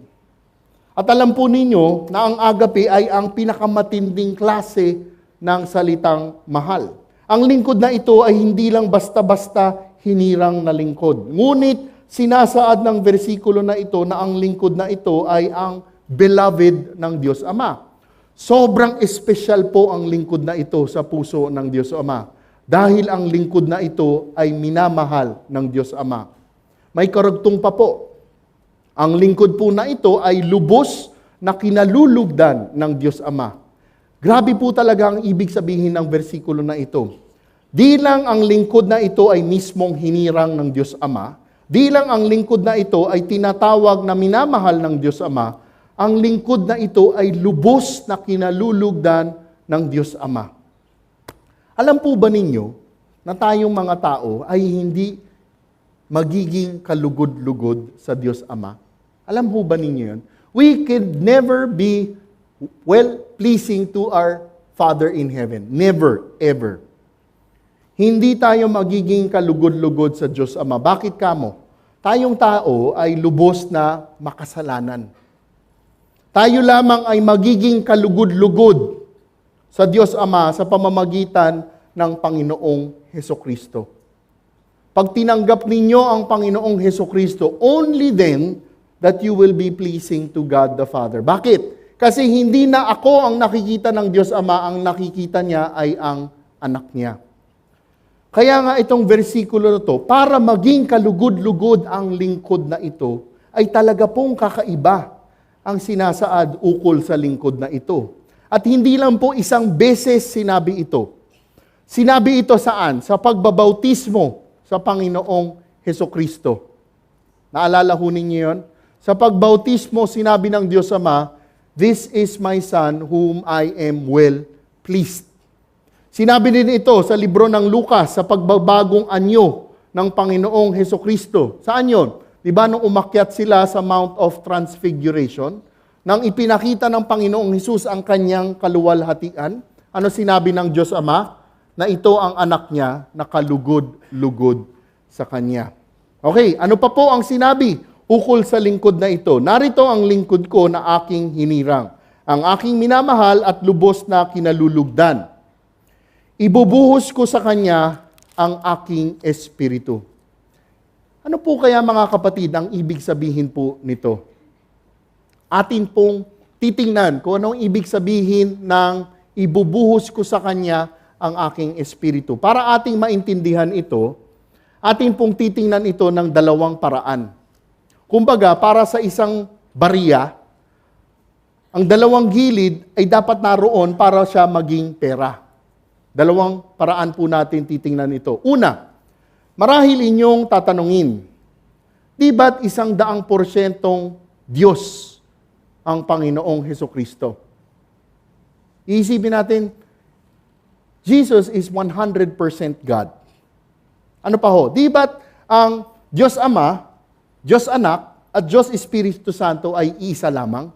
At alam po ninyo na ang agape ay ang pinakamatinding klase ng salitang mahal. Ang lingkod na ito ay hindi lang basta-basta hinirang na lingkod. Ngunit sinasaad ng bersikulo na ito na ang lingkod na ito ay ang beloved ng Diyos Ama. Sobrang espesyal po ang lingkod na ito sa puso ng Diyos Ama. Dahil ang lingkod na ito ay minamahal ng Diyos Ama. May karugtong pa po. Ang lingkod po na ito ay lubos na kinalulugdan ng Diyos Ama. Grabe po talaga ang ibig sabihin ng bersikulo na ito. Di lang ang lingkod na ito ay mismong hinirang ng Diyos Ama, di lang ang lingkod na ito ay tinatawag na minamahal ng Diyos Ama, ang lingkod na ito ay lubos na kinalulugdan ng Diyos Ama. Alam po ba ninyo na tayong mga tao ay hindi magiging kalugod-lugod sa Diyos Ama? Alam po ba ninyo yun? We could never be well-pleasing to our Father in heaven. Never, ever. Hindi tayo magiging kalugod-lugod sa Diyos Ama. Bakit kamo? Tayong tao ay lubos na makasalanan. Tayo lamang ay magiging kalugod-lugod sa Diyos Ama sa pamamagitan ng Panginoong Hesukristo. Pag tinanggap ninyo ang Panginoong Hesukristo, only then that you will be pleasing to God the Father. Bakit? Kasi hindi na ako ang nakikita ng Diyos Ama, ang nakikita niya ay ang anak niya. Kaya nga itong versikulo na to, para maging kalugod-lugod ang lingkod na ito, ay talaga pong kakaiba ang sinasaad ukol sa lingkod na ito. At hindi lang po isang beses sinabi ito. Sinabi ito saan? Sa pagbabautismo sa Panginoong Hesukristo. Naalala ho ninyo yun? Sa pagbautismo, sinabi ng Diyos Ama, "This is my Son whom I am well pleased." Sinabi din ito sa libro ng Lucas sa pagbabagong anyo ng Panginoong Hesukristo. Saan yun? Di ba nung umakyat sila sa Mount of Transfiguration, nang ipinakita ng Panginoong Hesus ang kanyang kaluwalhatian, ano sinabi ng Diyos Ama? Na ito ang anak niya na kalugod-lugod sa kanya. Okay, ano pa po ang sinabi ukol sa lingkod na ito? Narito ang lingkod ko na aking hinirang, ang aking minamahal at lubos na kinalulugdan. Ibubuhos ko sa kanya ang aking espiritu. Ano po kaya mga kapatid ang ibig sabihin po nito? Atin pong titingnan kung anong ibig sabihin ng ibubuhos ko sa kanya ang aking espiritu. Para ating maintindihan ito, ating pong titingnan ito ng dalawang paraan. Kumbaga, para sa isang bariya, ang dalawang gilid ay dapat naroon para siya maging pera. Dalawang paraan po natin titingnan ito. Una, marahil inyong tatanungin, di ba't 100% Diyos ang Panginoong Hesukristo? Iisipin natin, Jesus is 100% God. Ano pa ho? Di ba't ang Diyos Ama, Diyos Anak, at Diyos Espiritu Santo ay isa lamang?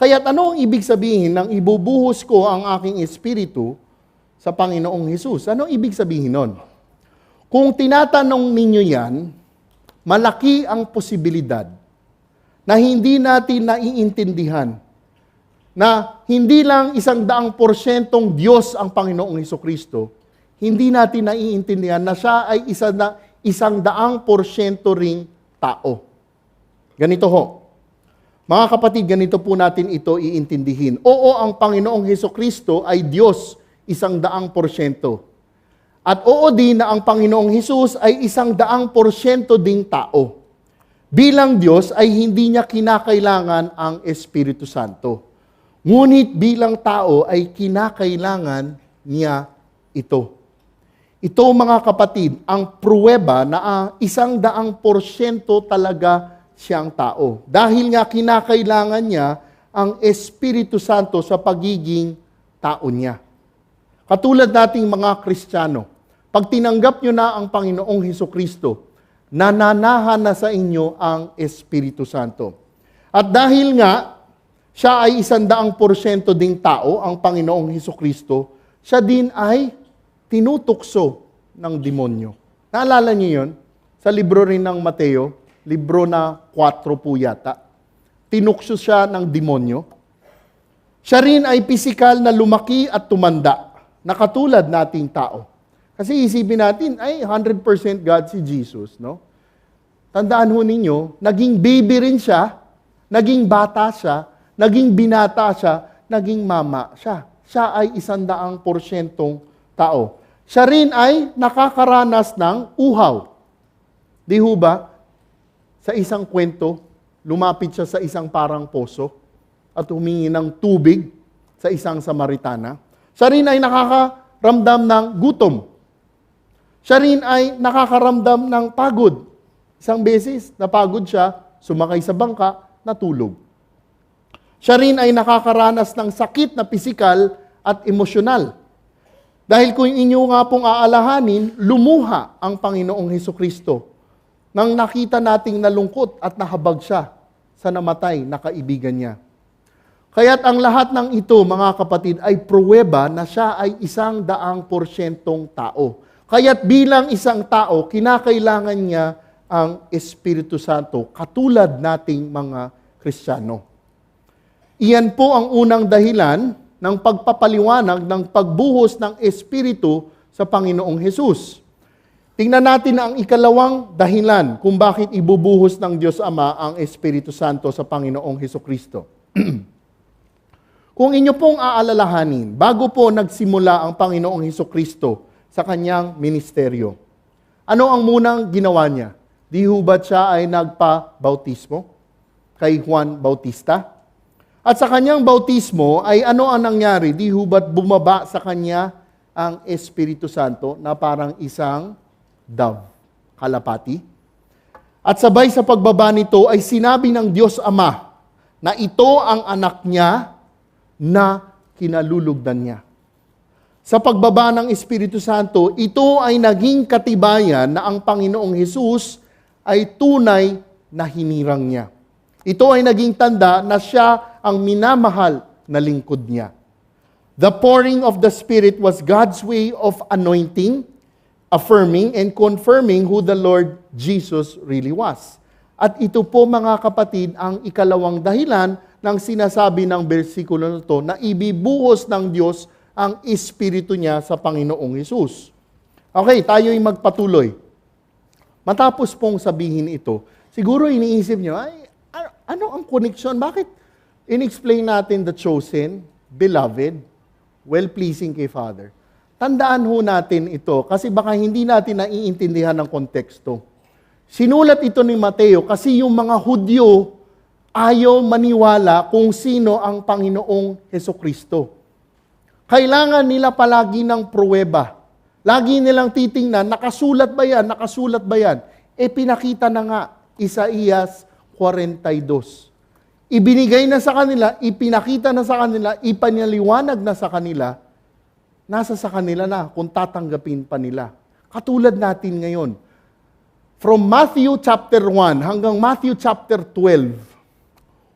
Kaya't ano ang ibig sabihin ng ibubuhos ko ang aking espiritu sa Panginoong Hesus? Ano ang ibig sabihin nun? Kung tinatanong ninyo yan, malaki ang posibilidad na hindi natin naiintindihan, na hindi lang 100% Diyos ang Panginoong Hesukristo, hindi natin naiintindihan na siya ay 100% ring tao. Ganito ho. Mga kapatid, ganito po natin ito iintindihin. Oo, ang Panginoong Hesukristo ay Diyos 100%. At oo din na ang Panginoong Hesus ay 100% ding tao. Bilang Diyos ay hindi niya kinakailangan ang Espiritu Santo. Ngunit bilang tao ay kinakailangan niya ito. Ito mga kapatid, ang pruweba na 100% talaga siyang tao. Dahil nga kinakailangan niya ang Espiritu Santo sa pagiging tao niya. Katulad nating mga Kristiyano, pag tinanggap nyo na ang Panginoong Hesukristo, nananahan na sa inyo ang Espiritu Santo. At dahil nga, siya ay 100% ding tao, ang Panginoong Hesukristo, siya din ay tinutukso ng demonyo. Naalala niyo yun? Sa libro rin ng Mateo, libro na 4 po yata. Tinukso siya ng demonyo. Siya rin ay pisikal na lumaki at tumanda, na katulad nating tao. Kasi isipin natin, ay 100% God si Jesus, no? Tandaan ho ninyo, naging baby rin siya, naging bata siya, naging binata siya, naging mama siya. Siya ay 100% tao. Siya rin ay nakakaranas ng uhaw. Di ho ba? Sa isang kwento, lumapit siya sa isang parang poso at humingi ng tubig sa isang Samaritana. Siya rin ay nakakaramdam ng gutom. Siya rin ay nakakaramdam ng pagod. Isang beses, napagod siya, sumakay sa bangka, natulog. Siya rin ay nakakaranas ng sakit na pisikal at emosyonal. Dahil kung inyo nga pong aalahanin, lumuha ang Panginoong Hesukristo nang nakita nating nalungkot at nahabag siya sa namatay na kaibigan niya. Kaya't ang lahat ng ito, mga kapatid, ay pruweba na siya ay 100% tao. Kaya't bilang isang tao, kinakailangan niya ang Espiritu Santo, katulad nating mga Kristiyano. Iyan po ang unang dahilan ng pagpapaliwanag ng pagbuhos ng Espiritu sa Panginoong Hesus. Tingnan natin ang ikalawang dahilan kung bakit ibubuhos ng Diyos Ama ang Espiritu Santo sa Panginoong Hesukristo. Kung inyo pong aalalahanin, bago po nagsimula ang Panginoong Hesukristo sa kanyang ministeryo, ano ang munang ginawa niya? Di ho ba siya ay nagpa-bautismo kay Juan Bautista? At sa kanyang bautismo ay ano ang nangyari? Di ho ba't bumaba sa kanya ang Espiritu Santo na parang isang dove, kalapati? At sabay sa pagbaba nito ay sinabi ng Diyos Ama na ito ang anak niya na kinalulugdan niya. Sa pagbaba ng Espiritu Santo, ito ay naging katibayan na ang Panginoong Hesus ay tunay na hinirang niya. Ito ay naging tanda na siya ang minamahal na lingkod niya. The pouring of the Spirit was God's way of anointing, affirming, and confirming who the Lord Jesus really was. At ito po mga kapatid ang ikalawang dahilan ng sinasabi ng bersikulo na ito na ibibuhos ng Diyos ang Espiritu niya sa Panginoong Hesus. Okay, tayo'y magpatuloy. Matapos pong sabihin ito, siguro iniisip niyo, ay, ano ang connection? Bakit in-explain natin the chosen, beloved, well-pleasing kay Father? Tandaan ho natin ito kasi baka hindi natin naiintindihan ng konteksto. Sinulat ito ni Mateo kasi yung mga Hudyo ayaw maniwala kung sino ang Panginoong Hesukristo. Kailangan nila palagi ng pruweba. Lagi nilang titingnan, nakasulat ba yan? Nakasulat ba yan? Pinakita na nga, Isaías 42. Ibinigay na sa kanila, ipinakita na sa kanila, ipanyaliwanag na sa kanila, nasa sa kanila na kung tatanggapin pa nila. Katulad natin ngayon. From Matthew chapter 1 hanggang Matthew chapter 12,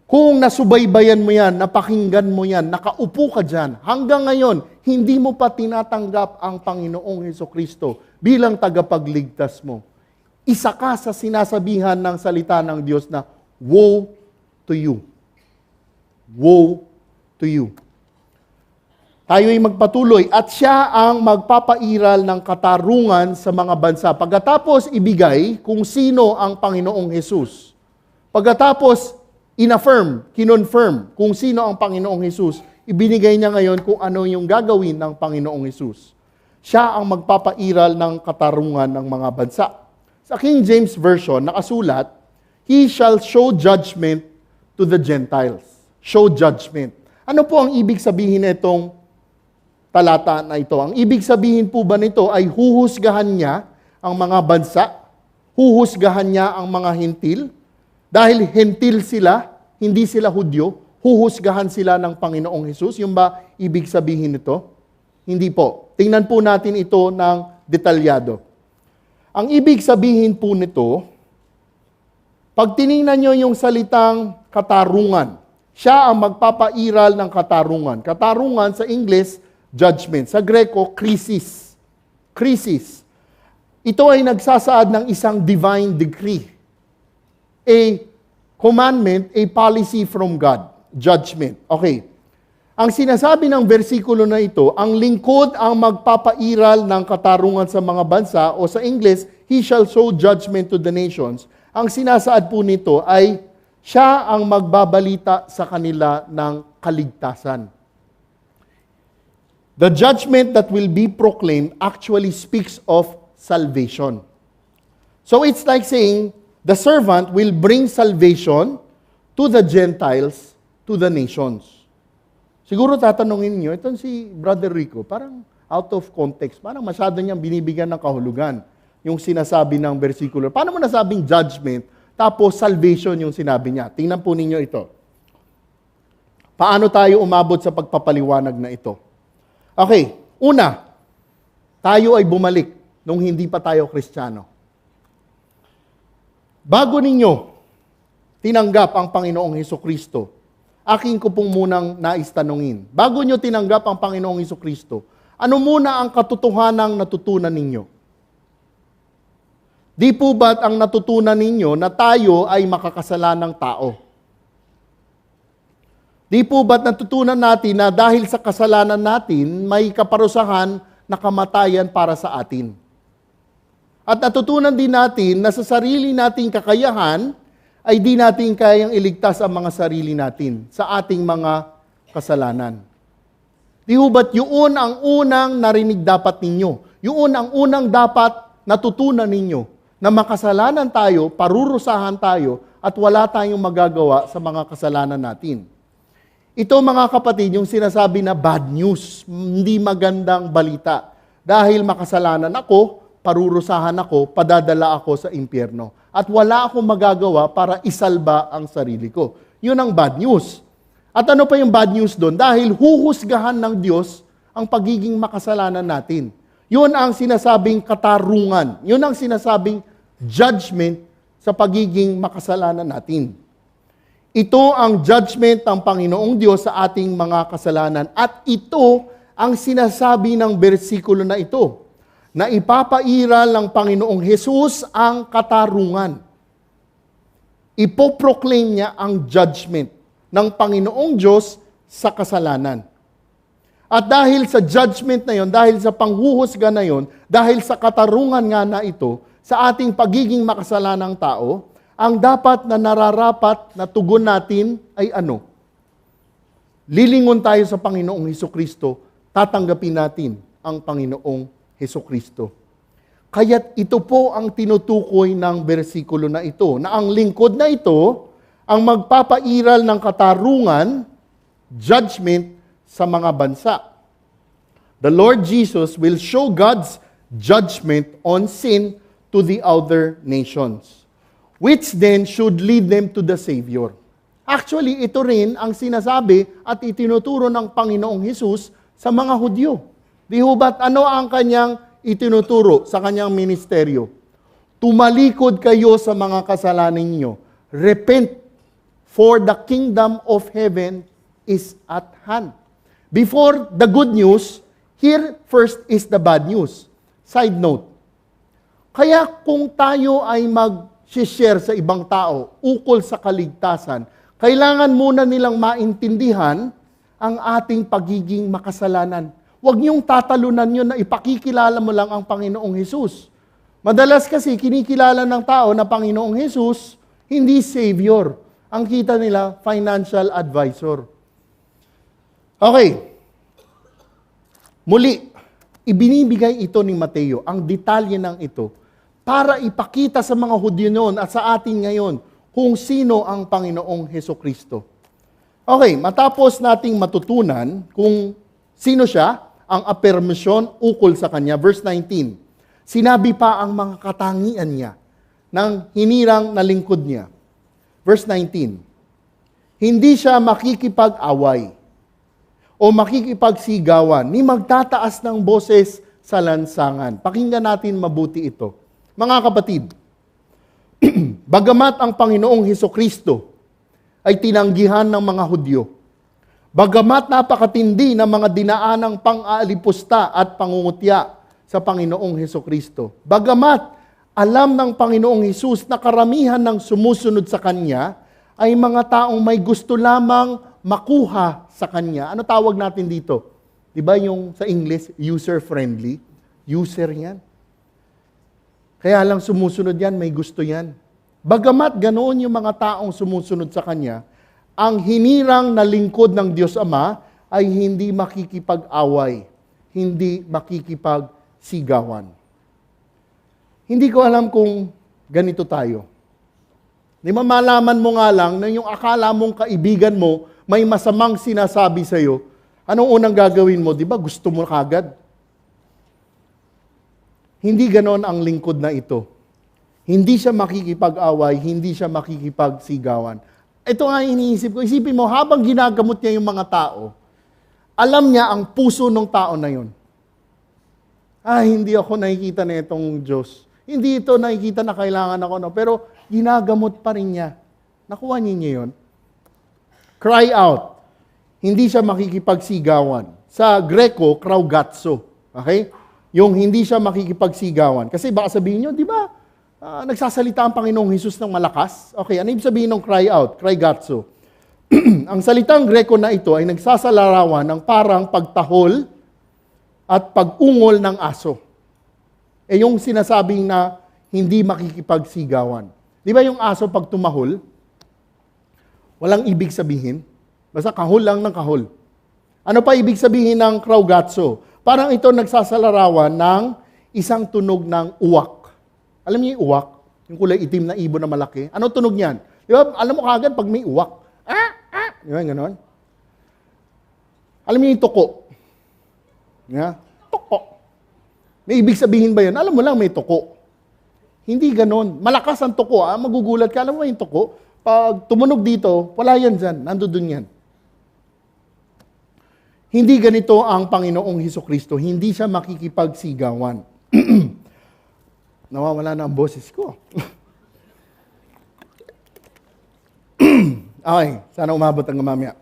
kung nasubaybayan mo yan, napakinggan mo yan, nakaupo ka dyan, hanggang ngayon, hindi mo pa tinatanggap ang Panginoong Hesukristo bilang tagapagligtas mo. Isa ka sa sinasabihan ng salita ng Diyos na, woe to you. Woe to you. Tayo ay magpatuloy at siya ang magpapairal ng katarungan sa mga bansa. Pagkatapos ibigay kung sino ang Panginoong Hesus. Pagkatapos inaffirm, kinonfirm kung sino ang Panginoong Hesus, ibinigay niya ngayon kung ano yung gagawin ng Panginoong Hesus. Siya ang magpapairal ng katarungan ng mga bansa. Sa King James Version, nakasulat, He shall show judgment to the Gentiles. Show judgment. Ano po ang ibig sabihin nitong talata na ito? Ang ibig sabihin po ba nito ay huhusgahan niya ang mga bansa? Huhusgahan niya ang mga hentil? Dahil hentil sila, hindi sila Hudyo, huhusgahan sila ng Panginoong Hesus? Yung ba ibig sabihin nito? Hindi po. Tingnan po natin ito ng detalyado. Ang ibig sabihin po nito, pag tiningnan nyo yung salitang katarungan, siya ang magpapairal ng katarungan. Katarungan sa English, judgment. Sa Greko, krisis. Krisis. Ito ay nagsasaad ng isang divine decree. A commandment, a policy from God. Judgment. Okay. Ang sinasabi ng versikulo na ito, ang lingkod ang magpapairal ng katarungan sa mga bansa, o sa English, He shall show judgment to the nations. Ang sinasaad po nito ay siya ang magbabalita sa kanila ng kaligtasan. The judgment that will be proclaimed actually speaks of salvation. So it's like saying, the servant will bring salvation to the Gentiles, to the nations. Siguro tatanungin niyo, itong si Brother Rico, parang out of context, parang masyado niyang binibigyan ng kahulugan yung sinasabi ng versikulo. Paano mo nasabing judgment, tapos salvation yung sinabi niya? Tingnan po ninyo ito. Paano tayo umabot sa pagpapaliwanag na ito? Okay, una, tayo ay bumalik nung hindi pa tayo Kristiyano. Bago ninyo tinanggap ang Panginoong Hesukristo, akin ko pong munang nais tanungin. Bago nyo tinanggap ang Panginoong Hesukristo, ano muna ang katotohanang natutunan ninyo? Di po ba't ang natutunan ninyo na tayo ay makakasalanang tao? Di po ba't natutunan natin na dahil sa kasalanan natin, may kaparusahan na kamatayan para sa atin? At natutunan din natin na sa sarili nating kakayahan, ay di natin kayang iligtas ang mga sarili natin sa ating mga kasalanan. Di ho ba't yun ang unang narinig dapat ninyo? Yun ang unang dapat natutunan ninyo, na makasalanan tayo, parurusahan tayo, at wala tayong magagawa sa mga kasalanan natin. Ito mga kapatid, yung sinasabi na bad news, hindi magandang balita. Dahil makasalanan ako, parurusahan ako, padadala ako sa impyerno. At wala akong magagawa para isalba ang sarili ko. Yun ang bad news. At ano pa yung bad news doon? Dahil huhusgahan ng Diyos ang pagiging makasalanan natin. Yun ang sinasabing katarungan. Yun ang sinasabing judgment sa pagiging makasalanan natin. Ito ang judgment ng Panginoong Diyos sa ating mga kasalanan. At ito ang sinasabi ng bersikulo na ito, na ipapairal ng Panginoong Hesus ang katarungan. Ipoproclaim niya ang judgment ng Panginoong Diyos sa kasalanan. At dahil sa judgment na yon, dahil sa panghuhusga na yon, dahil sa katarungan nga na ito, sa ating pagiging makasalanang tao, ang dapat na nararapat na tugon natin ay ano? Lilingon tayo sa Panginoong Hesukristo, tatanggapin natin ang Panginoong Hesukristo. Kaya't ito po ang tinutukoy ng bersikulo na ito, na ang lingkod na ito ang magpapairal ng katarungan, judgment sa mga bansa. The Lord Jesus will show God's judgment on sin to the other nations, which then should lead them to the Savior. Actually, ito rin ang sinasabi at itinuturo ng Panginoong Hesus sa mga Hudyo. Di ho ba't ano ang kanyang itinuturo sa kanyang ministeryo? Tumalikod kayo sa mga kasalanan ninyo. Repent, for the kingdom of heaven is at hand. Before the good news, here first is the bad news. Side note. Kaya kung tayo ay mag-share sa ibang tao ukol sa kaligtasan, kailangan muna nilang maintindihan ang ating pagiging makasalanan. Huwag niyong tatalunan yun na ipakikilala mo lang ang Panginoong Hesus. Madalas kasi kinikilala ng tao na Panginoong Hesus, hindi Savior. Ang kita nila, financial advisor. Okay. Muli, ibinibigay ito ni Mateo, ang detalye ng ito, para ipakita sa mga Hudyo noon at sa atin ngayon kung sino ang Panginoong Hesukristo. Okay, matapos nating matutunan kung sino siya, ang affirmation ukol sa kanya. Verse 19, sinabi pa ang mga katangian niya ng hinirang na lingkod niya. Verse 19, hindi siya makikipag-away o makikipagsigawan, ni magtataas ng boses sa lansangan. Pakinggan natin mabuti ito. Mga kapatid, bagamat ang Panginoong Hesukristo ay tinanggihan ng mga Hudyo, bagamat napakatindi ng mga dinaanang pang-aalipusta at pangungutya sa Panginoong Hesukristo, bagamat alam ng Panginoong Hesus na karamihan ng sumusunod sa Kanya ay mga taong may gusto lamang makuha sa Kanya. Ano tawag natin dito? Di ba yung sa English, user-friendly? User yan. Kaya lang sumusunod yan, may gusto yan. Bagamat ganoon yung mga taong sumusunod sa Kanya, ang hinirang na lingkod ng Diyos Ama ay hindi makikipag-away, hindi makikipagsigawan. Hindi ko alam kung ganito tayo. Di mamalaman mo nga lang na yung akala mong kaibigan mo may masamang sinasabi sa'yo, anong unang gagawin mo? Di ba gusto mo kagad? Hindi ganon ang lingkod na ito. Hindi siya makikipag-away, hindi siya makikipagsigawan. Ito nga iniisip ko. Isipin mo, habang ginagamot niya yung mga tao, alam niya ang puso ng tao na yun. Hindi ako nakikita na itong Diyos. Hindi ito nakikita na kailangan ako. No? Pero ginagamot pa rin niya. Nakuha niya yun. Cry out. Hindi siya makikipagsigawan. Sa Greco, kraugatso. Okay? Yung hindi siya makikipagsigawan. Kasi baka sabihin nyo, di ba, nagsasalita ang Panginoong Hesus ng malakas? Okay, ano ibig sabihin ng cry out? Kraigatso. Ang salitang Greco na ito ay nagsasalarawan ng parang pagtahol at pag-ungol ng aso. Yung sinasabing na hindi makikipagsigawan. Di ba yung aso pag tumahol, walang ibig sabihin? Basta kahol lang ng kahol. Ano pa ibig sabihin ng kraugatso? Parang ito nagsasalarawan ng isang tunog ng uwak. Alam niyo yung uwak? Yung kulay itim na ibon na malaki. Ano tunog niyan? Di ba? Alam mo kagad pag may uwak. Di ba? Ganon. Alam niyo yung tuko? Yeah? Tuko. May ibig sabihin ba yun? Alam mo lang may tuko. Hindi ganon. Malakas ang tuko. Magugulat ka. Alam mo yung tuko? Pag tumunog dito, wala yan dyan. Nandun yan. Hindi ganito ang Panginoong Hesukristo. Hindi siya makikipagsigawan. Nawawala na ang boses ko. Okay, sana umabot ang mamaya.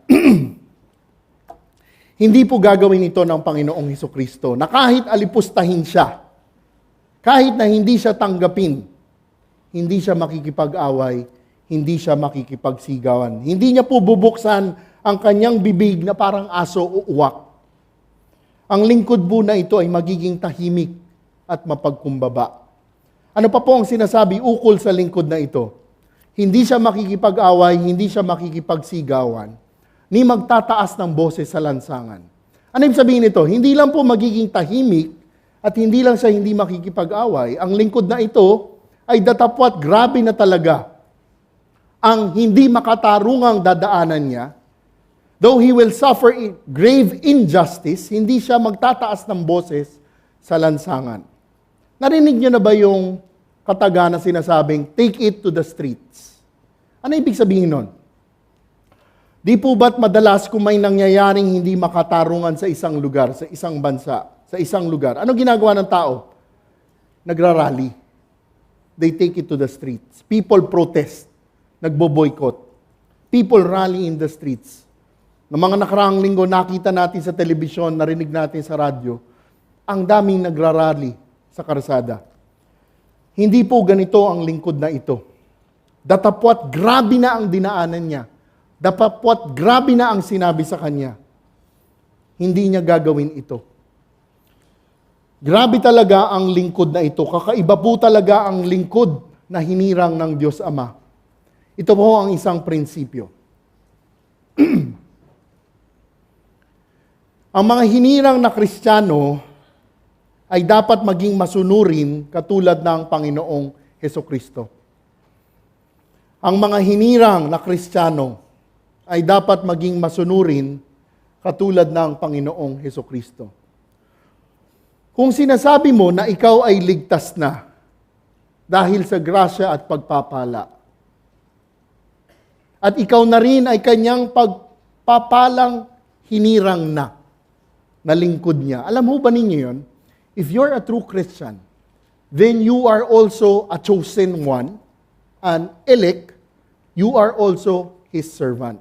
Hindi po gagawin ito ng Panginoong Hesukristo na kahit alipustahin siya, kahit na hindi siya tanggapin, hindi siya makikipag-away, hindi siya makikipagsigawan. Hindi niya po bubuksan ang kanyang bibig na parang aso o uwak. Ang lingkod po na ito ay magiging tahimik at mapagkumbaba. Ano pa po ang sinasabi ukol sa lingkod na ito? Hindi siya makikipag-away, hindi siya makikipagsigawan, ni magtataas ng boses sa lansangan. Ano ibig sabihin nito? Hindi lang po magiging tahimik at hindi lang siya hindi makikipag-away. Ang lingkod na ito ay datapwat grabe na talaga ang hindi makatarungang dadaanan niya. Though he will suffer grave injustice, hindi siya magtataas ng boses sa lansangan. Narinig niyo na ba yung kataga na sinasabing, take it to the streets? Ano ibig sabihin nun? Di po ba't madalas kung may nangyayaring hindi makatarungan sa isang lugar, sa isang bansa, sa isang lugar, ano ginagawa ng tao? Nagrarally. They take it to the streets. People protest. Nagbo-boycott. People rally in the streets. Ng mga nakaraang linggo, nakita natin sa telebisyon, narinig natin sa radyo, ang daming nagrarally sa karsada. Hindi po ganito ang lingkod na ito. Datapwat grabe na ang dinaanan niya. Datapwat grabe na ang sinabi sa kanya. hindi niya gagawin ito. Grabe talaga ang lingkod na ito. Kakaiba po talaga ang lingkod na hinirang ng Diyos Ama. Ito po ang isang prinsipyo. Ang mga hinirang na Kristiyano ay dapat maging masunurin katulad ng Panginoong Hesukristo. Ang mga hinirang na Kristiyano ay dapat maging masunurin katulad ng Panginoong Hesukristo. Kung sinasabi mo na ikaw ay ligtas na dahil sa grasya at pagpapala, at ikaw na rin ay kanyang pagpapalang hinirang na lingkod niya. Alam mo ba ninyo yun? If you're a true Christian, then you are also a chosen one, an elect, you are also His servant.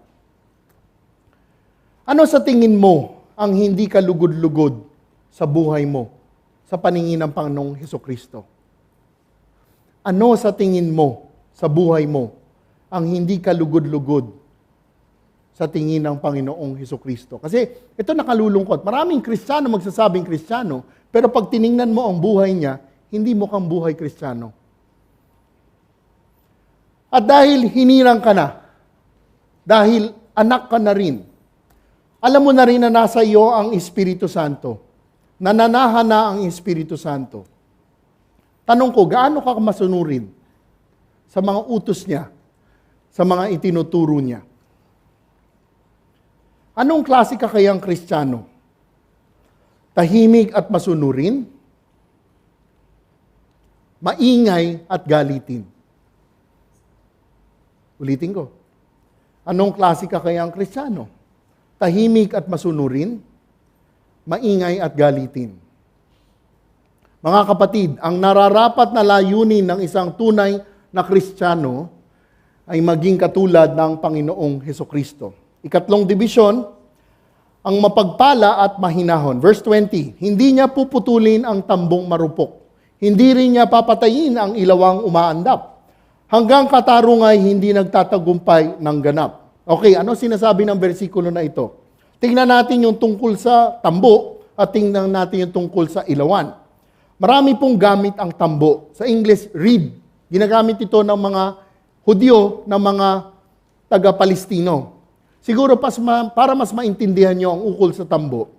Ano sa tingin mo ang hindi ka lugod-lugod sa buhay mo sa paningin ng Panginoong Hesukristo? Ano sa tingin mo sa buhay mo ang hindi ka lugod-lugod sa tingin ng Panginoong Hesukristo? Kasi ito nakalulungkot. Maraming Kristiyano magsasabing Kristiyano, pero pag tiningnan mo ang buhay niya, hindi mukhang buhay Kristiyano. At dahil hinirang ka na, dahil anak ka na rin, alam mo na rin na nasa iyo ang Espiritu Santo, nananahan na ang Espiritu Santo. Tanong ko, gaano ka masunurin sa mga utos niya, sa mga itinuturo niya? Anong klase ka kayang Kristiyano? Tahimik at masunurin? Maingay at galitin? Ulitin ko. Anong klase ka kayang Kristiyano? Tahimik at masunurin? Maingay at galitin? Mga kapatid, ang nararapat na layunin ng isang tunay na Kristiyano ay maging katulad ng Panginoong Hesukristo. Ikatlong dibisyon, ang mapagpala at mahinahon. Verse 20, hindi niya puputulin ang tambong marupok. Hindi rin niya papatayin ang ilawang umaandap. Hanggang katarungan ay hindi nagtatagumpay ng ganap. Okay, ano sinasabi ng versikulo na ito? Tingnan natin yung tungkol sa tambo at tingnan natin yung tungkol sa ilawan. Marami pong gamit ang tambo. Sa English, reed. Ginagamit ito ng mga Hudyo, ng mga taga-Palestino. Siguro para mas maintindihan nyo ang ukol sa tambo.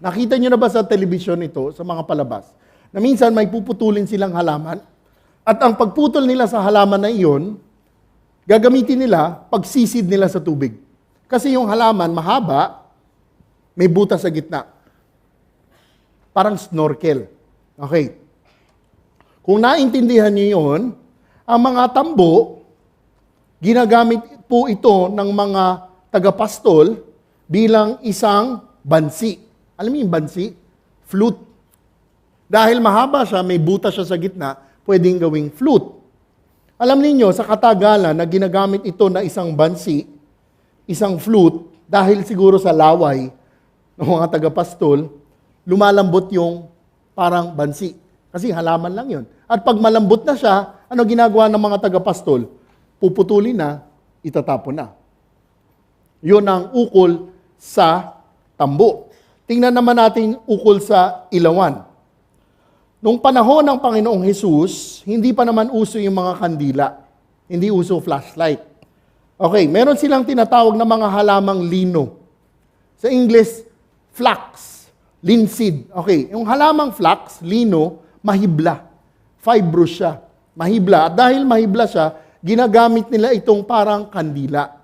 Nakita nyo na ba sa telebisyon ito, sa mga palabas, na minsan may puputulin silang halaman, at ang pagputol nila sa halaman na iyon, gagamitin nila pagsisid nila sa tubig. Kasi yung halaman mahaba, may butas sa gitna. Parang snorkel. Okay. Kung naintindihan nyo yun, ang mga tambo, ginagamit po ito ng mga tagapastol bilang isang bansi. Alam mo yung bansi? Flute. Dahil mahaba siya, may butas siya sa gitna, pwedeng gawing flute. Alam niyo sa katagalan na ginagamit ito na isang bansi, isang flute, dahil siguro sa laway ng mga tagapastol, lumalambot yung parang bansi. Kasi halaman lang yun. At pag malambot na siya, ano ginagawa ng mga tagapastol? Puputulin na, itatapon na. Yun ang ukol sa tambo. Tingnan naman natin ukol sa ilawan. Nung panahon ng Panginoong Hesus, hindi pa naman uso yung mga kandila. Hindi uso flashlight. Okay, meron silang tinatawag na mga halamang lino. Sa English, flax, linseed. Okay, yung halamang flax, lino, mahibla. Fibrous siya. Mahibla. At dahil mahibla siya, ginagamit nila itong parang kandila.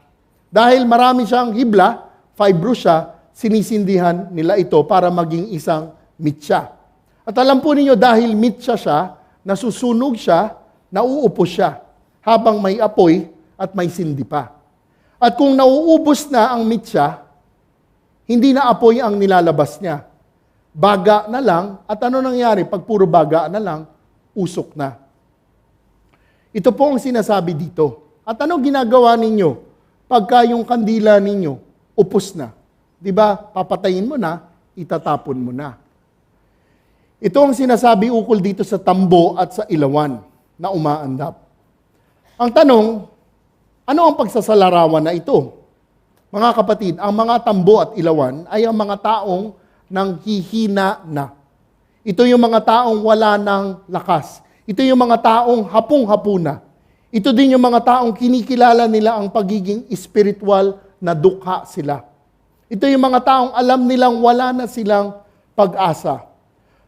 Dahil marami siyang hibla, fibrous siya, sinisindihan nila ito para maging isang mitsa. At alam po ninyo, dahil mitsa siya, nasusunog siya, nauupos siya, habang may apoy at may sindi pa. At kung nauubos na ang mitsa, hindi na apoy ang nilalabas niya. Baga na lang, at ano nangyari pag puro baga na lang, usok na. Ito po ang sinasabi dito. At ano ginagawa ninyo pagka yung kandila ninyo upos na? Di ba? Papatayin mo na, itatapon mo na. Ito ang sinasabi ukol dito sa tambo at sa ilawan na umaandap. Ang tanong, ano ang pagsasalarawan na ito? Mga kapatid, ang mga tambo at ilawan ay ang mga taong nanghihina na. Ito yung mga taong wala ng lakas. Ito yung mga taong hapong-hapo na. Ito din yung mga taong kinikilala nila ang pagiging spiritual na dukha sila. Ito yung mga taong alam nilang wala na silang pag-asa.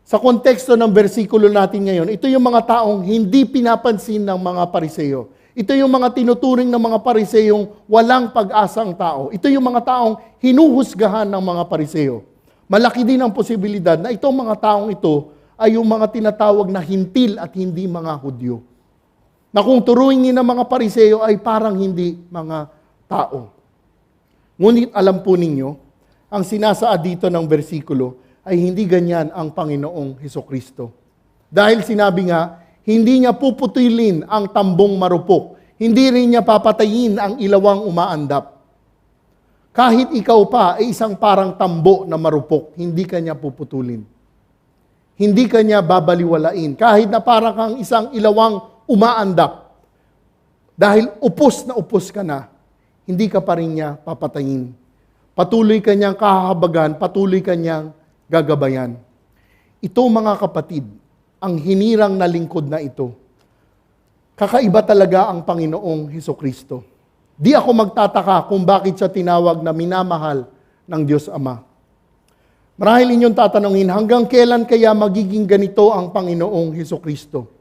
Sa konteksto ng bersikulo natin ngayon, ito yung mga taong hindi pinapansin ng mga Pariseo. Ito yung mga tinuturing ng mga Pariseyong walang pag-asang tao. Ito yung mga taong hinuhusgahan ng mga Pariseo. Malaki din ang posibilidad na itong mga taong ito ay yung mga tinatawag na hintil at hindi mga Hudyo. Na kung turuin ng mga Pariseo ay parang hindi mga tao. Ngunit alam po ninyo, ang sinasaad dito ng bersikulo ay hindi ganyan ang Panginoong Hesukristo. Dahil sinabi nga, hindi niya puputulin ang tambong marupok. Hindi rin niya papatayin ang ilawang umaandap. Kahit ikaw pa ay isang parang tambo na marupok, hindi ka niya puputulin. Hindi ka niya babaliwalain. Kahit na parang kang isang ilawang umaandap. Dahil upos na upos ka na, hindi ka pa rin niya papatayin. Patuloy ka niyang kahahabagan, patuloy ka niyang gagabayan. Ito mga kapatid, ang hinirang na lingkod na ito, kakaiba talaga ang Panginoong Hesukristo. Di ako magtataka kung bakit siya tinawag na minamahal ng Diyos Ama. Marahil inyong tatanungin, hanggang kailan kaya magiging ganito ang Panginoong Hesukristo?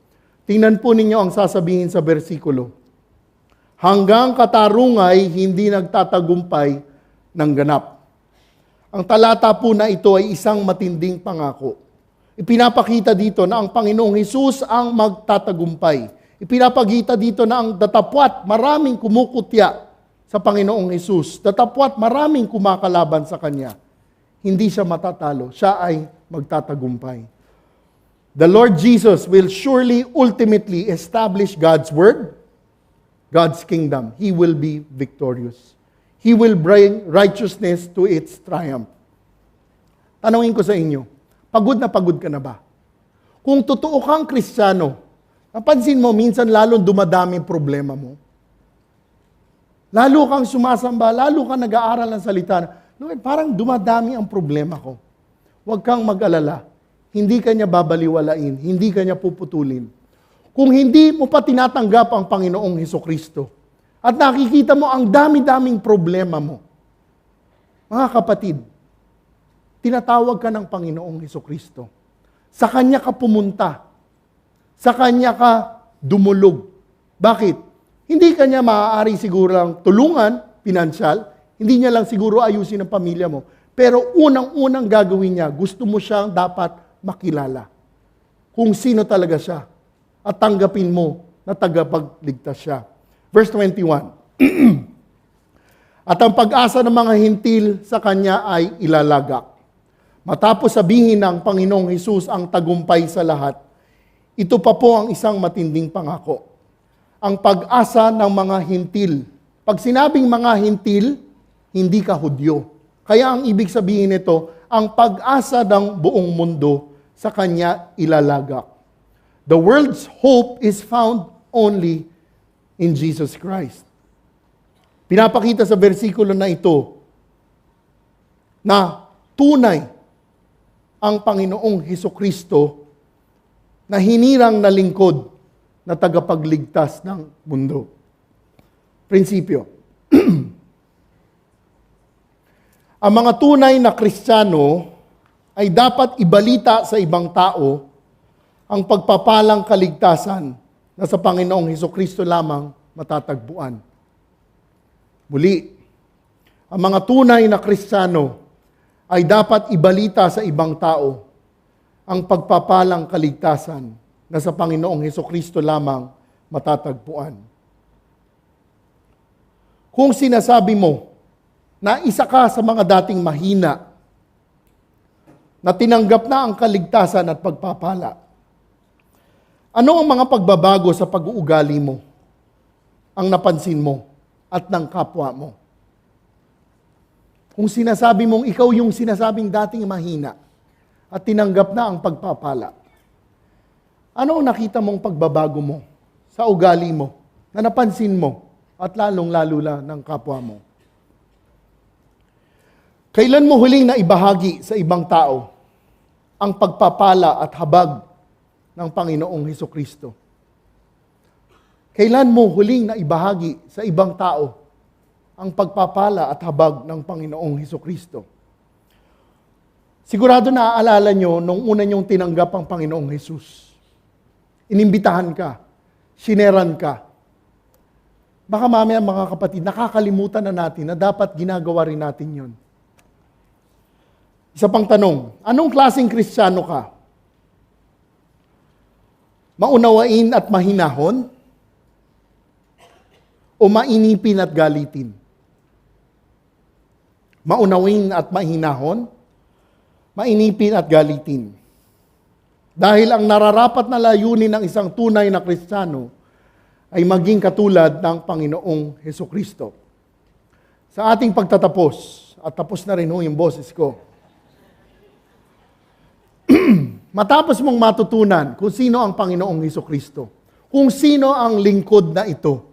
Tingnan po ninyo ang sasabihin sa bersikulo. Hanggang katarungay, hindi nagtatagumpay ng ganap. Ang talata po na ito ay isang matinding pangako. Ipinapakita dito na ang Panginoong Hesus ang magtatagumpay. Ipinapakita dito na ang datapwat, maraming kumukutya sa Panginoong Hesus. Datapwat, maraming kumakalaban sa Kanya. Hindi siya matatalo, siya ay magtatagumpay. The Lord Jesus will surely ultimately establish God's word, God's kingdom. He will be victorious. He will bring righteousness to its triumph. Tanungin ko sa inyo, pagod ka na ba? Kung totoo kang Kristiyano, napansin mo, minsan lalong dumadami ang problema mo. Lalo kang sumasamba, lalo kang nag-aaral ng salita. Lord, parang dumadami ang problema ko. Huwag kang mag-alala. Hindi ka niya babaliwalain. Hindi ka niya puputulin. Kung hindi mo pa tinatanggap ang Panginoong Hesukristo at nakikita mo ang dami-daming problema mo, mga kapatid, tinatawag ka ng Panginoong Hesukristo. Sa Kanya ka pumunta. Sa Kanya ka dumulog. Bakit? Hindi ka niya maaari siguro tulungan, pinansyal. Hindi niya lang siguro ayusin ang pamilya mo. Pero unang-unang gagawin niya, gusto mo siyang dapat makilala. Kung sino talaga siya. At tanggapin mo na tagapagligtas siya. Verse 21. At ang pag-asa ng mga hintil sa Kanya ay ilalagak. Matapos sabihin ng Panginoong Hesus ang tagumpay sa lahat, ito pa po ang isang matinding pangako. Ang pag-asa ng mga hintil. Pag sinabing mga hintil, hindi ka Hudyo. Kaya ang ibig sabihin nito, ang pag-asa ng buong mundo sa Kanya ilalagak. The world's hope is found only in Jesus Christ. Pinapakita sa bersikulo na ito na tunay ang Panginoong Hesukristo na hinirang na lingkod na tagapagligtas ng mundo. Prinsipyo. Ang mga tunay na Kristiyano ay dapat ibalita sa ibang tao ang pagpapalang kaligtasan na sa Panginoong Hesukristo lamang matatagpuan. Muli, ang mga tunay na Kristiyano ay dapat ibalita sa ibang tao ang pagpapalang kaligtasan na sa Panginoong Hesukristo lamang matatagpuan. Kung sinasabi mo na isa ka sa mga dating mahina, na tinanggap na ang kaligtasan at pagpapala, ano ang mga pagbabago sa pag-uugali mo ang napansin mo at ng kapwa mo? Kung sinasabi mong ikaw yung sinasabing dating mahina at tinanggap na ang pagpapala, ano ang nakita mong pagbabago mo sa ugali mo na napansin mo at lalong-lalo na ng kapwa mo? Kailan mo huling na ibahagi sa ibang tao ang pagpapala at habag ng Panginoong Hesukristo? Kailan mo huling na ibahagi sa ibang tao ang pagpapala at habag ng Panginoong Hesukristo? Sigurado naaalala nyo nung una nyong tinanggap ang Panginoong Hesus. Inimbitahan ka, sineran ka. Baka mamaya mga kapatid, nakakalimutan na natin na dapat ginagawa rin natin yun. Isa pang tanong, anong klaseng Kristiyano ka? Maunawain at mahinahon? O mainipin at galitin? Maunawain at mahinahon? Mainipin at galitin? Dahil ang nararapat na layunin ng isang tunay na Kristiyano ay maging katulad ng Panginoong Hesukristo. Sa ating pagtatapos, at tapos na rin yung boses ko, matapos mong matutunan kung sino ang Panginoong Hesukristo, kung sino ang lingkod na ito,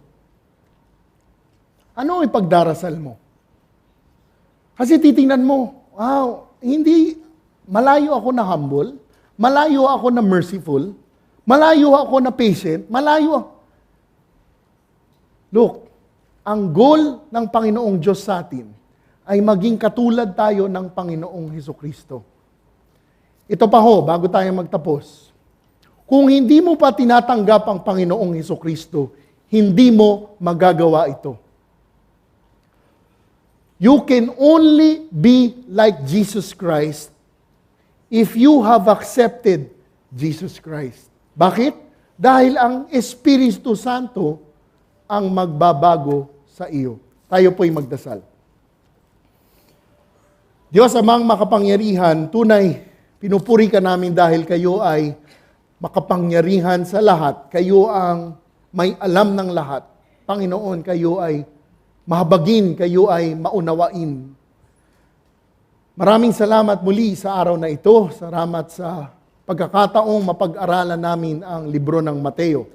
ano ang ipagdarasal mo? Kasi titingnan mo, wow, hindi, malayo ako na humble, malayo ako na merciful, malayo ako na patient, malayo. Look, ang goal ng Panginoong Diyos sa atin ay maging katulad tayo ng Panginoong Hesukristo. Ito pa ho, bago tayo magtapos. Kung hindi mo pa tinatanggap ang Panginoong Hesukristo, hindi mo magagawa ito. You can only be like Jesus Christ if you have accepted Jesus Christ. Bakit? Dahil ang Espiritu Santo ang magbabago sa iyo. Tayo po'y magdasal. Diyos amang makapangyarihan, tunay, pinupuri ka namin dahil kayo ay makapangyarihan sa lahat. Kayo ang may alam ng lahat. Panginoon, kayo ay mahabagin, kayo ay maunawain. Maraming salamat muli sa araw na ito. Salamat sa pagkakataong mapag-aralan namin ang libro ng Mateo.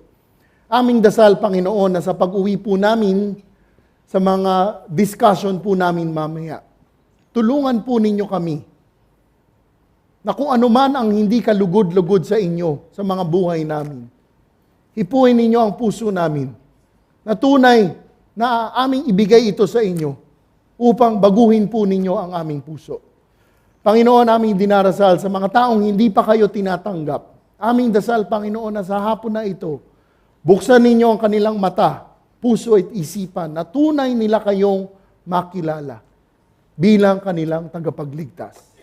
Aming dasal, Panginoon, na sa pag-uwi po namin sa mga discussion po namin mamaya, tulungan po ninyo kami na kung ano man ang hindi kalugod-lugod sa inyo, sa mga buhay namin, hipuin ninyo ang puso namin na tunay na aming ibigay ito sa inyo upang baguhin po ninyo ang aming puso. Panginoon, aming dinarasal sa mga taong hindi pa kayo tinatanggap. Aming dasal, Panginoon, na sa hapon na ito, buksan ninyo ang kanilang mata, puso at isipan na tunay nila kayong makilala bilang kanilang tagapagligtas.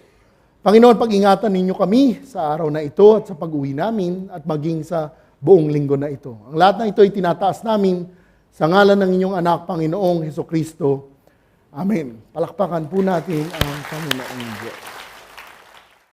Panginoon, pag-ingatan ninyo kami sa araw na ito at sa pag-uwi namin at maging sa buong linggo na ito. Ang lahat na ito ay tinataas namin sa ngalan ng inyong anak, Panginoong Hesukristo. Amen. Palakpakan po natin ang Panginoong Diyos.